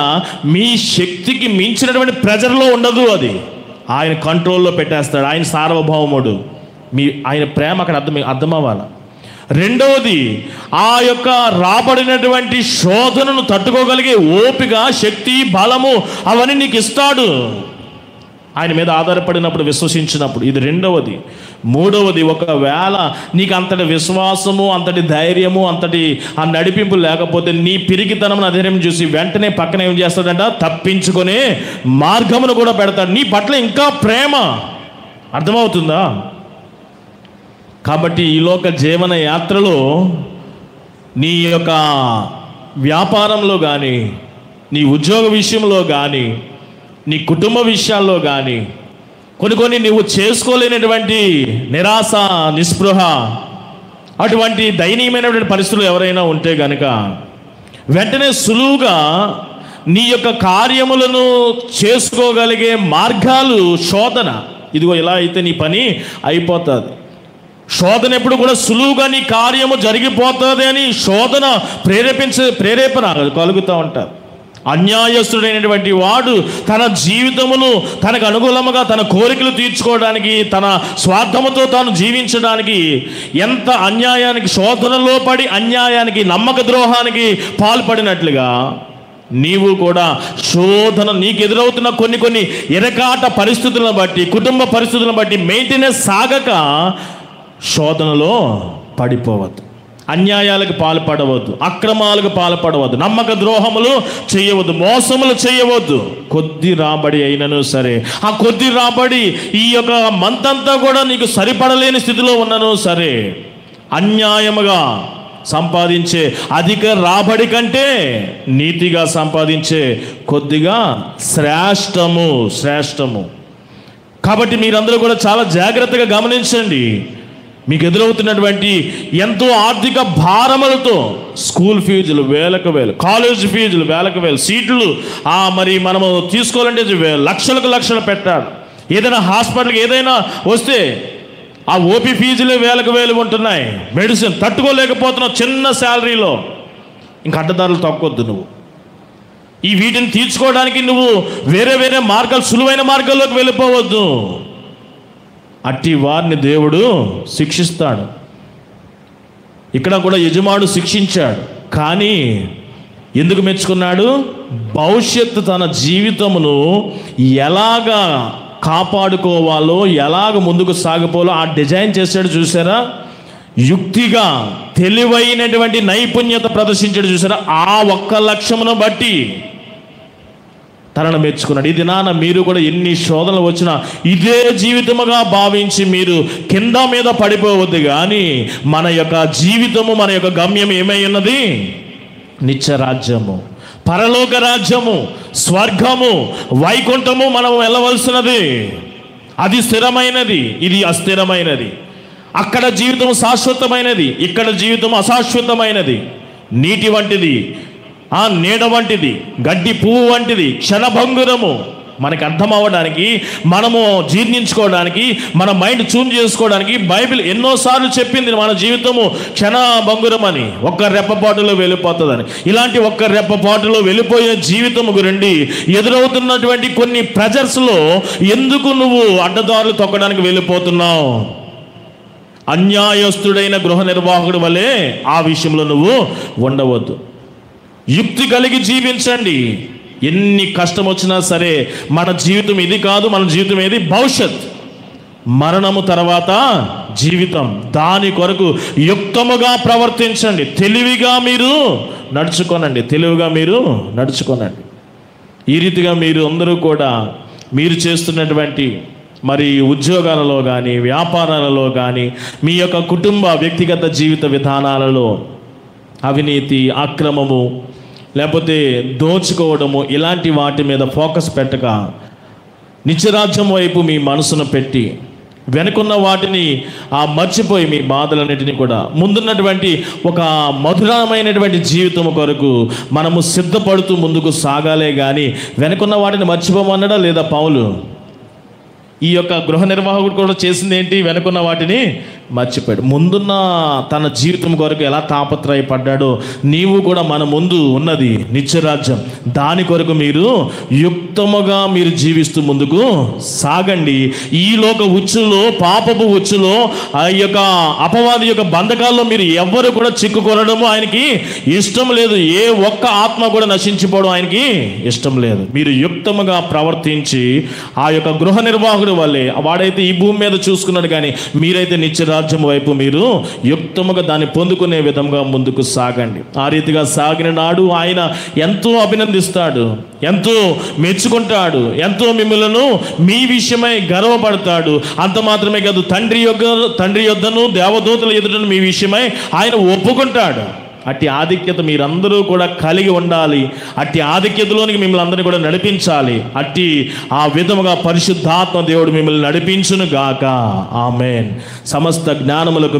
మీ శక్తికి మించినటువంటి ప్రెజర్లో ఉండదు. అది ఆయన కంట్రోల్లో పెట్టేస్తాడు. ఆయన సార్వభౌముడు. ఆయన ప్రేమ అక్కడ అర్థమవ్వాలి. రెండవది, ఆ యొక్క రాబడినటువంటి శోధనను తట్టుకోగలిగే ఓపిక, శక్తి, బలము అవన్నీ నీకు ఇస్తాడు ఆయన మీద ఆధారపడినప్పుడు, విశ్వసించినప్పుడు. ఇది రెండవది. మూడవది, ఒకవేళ నీకు అంతటి విశ్వాసము, అంతటి ధైర్యము, అంతటి ఆ నడిపింపు లేకపోతే నీ పిరికితనం, అధైర్యం చూసి వెంటనే పక్కన ఏం చేస్తాడంట, తప్పించుకునే మార్గమును కూడా పెడతాడు. నీ పట్ల ఇంకా ప్రేమ. అర్థమవుతుందా? కాబట్టి ఈ లోక జీవన యాత్రలో నీ యొక్క వ్యాపారంలో కానీ, నీ ఉద్యోగ విషయంలో కానీ, నీ కుటుంబ విషయాల్లో కానీ కొన్ని నువ్వు చేసుకోలేనటువంటి నిరాశ, నిస్పృహ, అటువంటి దయనీయమైనటువంటి పరిస్థితులు ఎవరైనా ఉంటే కనుక వెంటనే సులువుగా నీ యొక్క కార్యములను చేసుకోగలిగే మార్గాలు శోధన. ఇదిగో ఇలా అయితే నీ పని అయిపోతుంది. శోధన ఎప్పుడు కూడా సులువుగా నీ కార్యము జరిగిపోతుంది అని శోధన ప్రేరేపణ కలుగుతూ ఉంటారు. అన్యాయస్తుడైనటువంటి వాడు తన జీవితమును తనకు అనుకూలముగా తన కోరికలు తీర్చుకోవడానికి, తన స్వార్థముతో తాను జీవించడానికి ఎంత అన్యాయానికి, శోధనలో పడి అన్యాయానికి, నమ్మక ద్రోహానికి పాల్పడినట్లుగా నీవు కూడా శోధన నీకు ఎదురవుతున్న కొన్ని ఎరకాట పరిస్థితులను బట్టి, కుటుంబ పరిస్థితులను బట్టి మెయింటెనెన్స్ సాగక శోధనలో పడిపోవద్దు. అన్యాయాలకు పాల్పడవద్దు, అక్రమాలకు పాల్పడవద్దు, నమ్మక ద్రోహములు చేయవద్దు, మోసములు చేయవద్దు. కొద్ది రాబడి అయినను సరే, ఆ కొద్ది రాబడి ఈ యొక్క మంతంతా కూడా నీకు సరిపడలేని స్థితిలో ఉన్నను సరే, అన్యాయముగా సంపాదించే అధిక రాబడి కంటే నీతిగా సంపాదించే కొద్దిగా శ్రేష్టము. కాబట్టి మీరందరూ కూడా చాలా జాగ్రత్తగా గమనించండి. మీకు ఎదురవుతున్నటువంటి ఎంతో ఆర్థిక భారములతో స్కూల్ ఫీజులు వేలకు వేలు, కాలేజ్ ఫీజులు వేలకు వేలు, సీట్లు మరి మనము తీసుకోవాలంటే లక్షలు పెట్టాలి. ఏదైనా హాస్పిటల్కి ఏదైనా వస్తే ఆ ఓపీ ఫీజులే వేలకు వేలు ఉంటున్నాయి. మెడిసిన్ తట్టుకోలేకపోతున్నావు చిన్న శాలరీలో. ఇంకా అడ్డదారులు తొక్కొద్దు నువ్వు. వీటిని తీర్చుకోవడానికి నువ్వు వేరే మార్గాలు, సులువైన మార్గాల్లోకి వెళ్ళిపోవద్దు. అట్టి వారిని దేవుడు శిక్షిస్తాడు. ఇక్కడ కూడా యజమానుడు శిక్షించాడు. కానీ ఎందుకు మెచ్చుకున్నాడు? భవిష్యత్తు తన జీవితమును ఎలాగా కాపాడుకోవాలో, ఎలాగ ముందుకు సాగిపోవాలో ఆ డిజైన్ చేశాడు. చూసారా? యుక్తిగా తెలివైనటువంటి నైపుణ్యత ప్రదర్శించాడు. చూసారా? ఆ ఒక్క లక్ష్యమును బట్టి తనను మెచ్చుకున్నాడు. ఇది నాన్న మీరు కూడా ఎన్ని శోధనలు వచ్చినా ఇదే జీవితముగా భావించి మీరు కింద మీద పడిపోవద్దు. కానీ మన యొక్క జీవితము, మన యొక్క గమ్యం ఏమై ఉన్నది? నిత్య రాజ్యము, పరలోక రాజ్యము, స్వర్గము, వైకుంఠము మనం వెళ్ళవలసినది. అది స్థిరమైనది, ఇది అస్థిరమైనది. అక్కడ జీవితం శాశ్వతమైనది, ఇక్కడ జీవితం అశాశ్వతమైనది. నీటి వంటిది, నీడ వంటిది, గడ్డి పువ్వు వంటిది, క్షణభంగురము. మనకి అర్థం అవ్వడానికి, మనము జీర్ణించుకోవడానికి, మన మైండ్ ట్యూన్ చేసుకోవడానికి బైబిల్ ఎన్నోసార్లు చెప్పింది మన జీవితము క్షణభంగురం అని, ఒక్క రెప్పపాటులో వెళ్ళిపోతుందని. ఇలాంటి ఒక్క రెప్పపాటులో వెళ్ళిపోయే జీవితము గురించి ఎదురవుతున్నటువంటి కొన్ని ప్రెజర్స్లో ఎందుకు నువ్వు అడ్డదారులు తొక్కడానికి వెళ్ళిపోతున్నావు? అన్యాయస్తుడైన గృహ నిర్వాహకుడి వలె ఆ విషయంలో నువ్వు ఉండవద్దు. యుక్తి కలిగి జీవించండి. ఎన్ని కష్టం వచ్చినా సరే మన జీవితం ఇది కాదు. మన జీవితం ఏది? భవిష్యత్, మరణము తర్వాత జీవితం. దాని కొరకు యుక్తముగా ప్రవర్తించండి. తెలివిగా మీరు నడుచుకోనండి. ఈ రీతిగా మీరు అందరూ కూడా మీరు చేస్తున్నటువంటి మరి ఉద్యోగాలలో కానీ, వ్యాపారాలలో కానీ, మీ యొక్క కుటుంబ వ్యక్తిగత జీవిత విధానాలలో అవినీతి, అక్రమము, లేకపోతే దోచుకోవడము, ఇలాంటి వాటి మీద ఫోకస్ పెట్టక నిత్యరాజ్యం వైపు మీ మనసును పెట్టి వెనుకున్న వాటిని మర్చిపోయి మీ బాధలన్నిటినీ కూడా ముందున్నటువంటి ఒక మధురమైనటువంటి జీవితం కొరకు మనము సిద్ధపడుతూ ముందుకు సాగాలే కానీ వెనుకున్న వాటిని మర్చిపోమన్నాడా లేదా పౌలు? ఈ యొక్క గృహ నిర్వాహకుడు కూడా చేసింది ఏంటి? వెనుకున్న వాటిని మర్చిపోయాడు. ముందున్న తన జీవితం కొరకు ఎలా తాపత్రయపడ్డాడో నీవు కూడా మన ముందు ఉన్నది నిత్యరాజ్యం. దాని కొరకు మీరు యుక్తముగా మీరు జీవిస్తూ ముందుకు సాగండి. ఈ లోక ఉచ్చులో, పాపపు ఉచ్చులో, ఆ యొక్క అపవాది యొక్క బంధకాల్లో మీరు ఎవ్వరు కూడా చిక్కుకొనడము ఆయనకి ఇష్టం లేదు. ఏ ఒక్క ఆత్మ కూడా నశించిపోవడం ఆయనకి ఇష్టం లేదు. మీరు యుక్త యుక్తముగా ప్రవర్తించి ఆ యొక్క గృహ నిర్వాహకుడు వల్లే, వాడైతే ఈ భూమి మీద చూసుకున్నాడు కానీ మీరైతే నిత్యరాజ్యం వైపు మీరు యుక్తముగా దాన్ని పొందుకునే విధంగా ముందుకు సాగండి. ఆ రీతిగా సాగిన నాడు ఆయన ఎంతో అభినందిస్తాడు, ఎంతో మెచ్చుకుంటాడు, ఎంతో మిమ్మలను మీ విషయమై గర్వపడతాడు. అంత మాత్రమే కాదు, తండ్రి యొద్దను దేవదూతల ఎదుటను మీ విషయమై ఆయన ఒప్పుకుంటాడు. అట్టి ఆధిక్యత మీరందరూ కూడా కలిగి ఉండాలి. అట్టి ఆధిక్యతలోనికి మిమ్మల్ని అందరినీ కూడా నడిపించాలి. అట్టి ఆ విధముగా పరిశుద్ధాత్మ దేవుడు మిమ్మల్ని నడిపించును గాక. ఆమేన్. సమస్త జ్ఞానములకు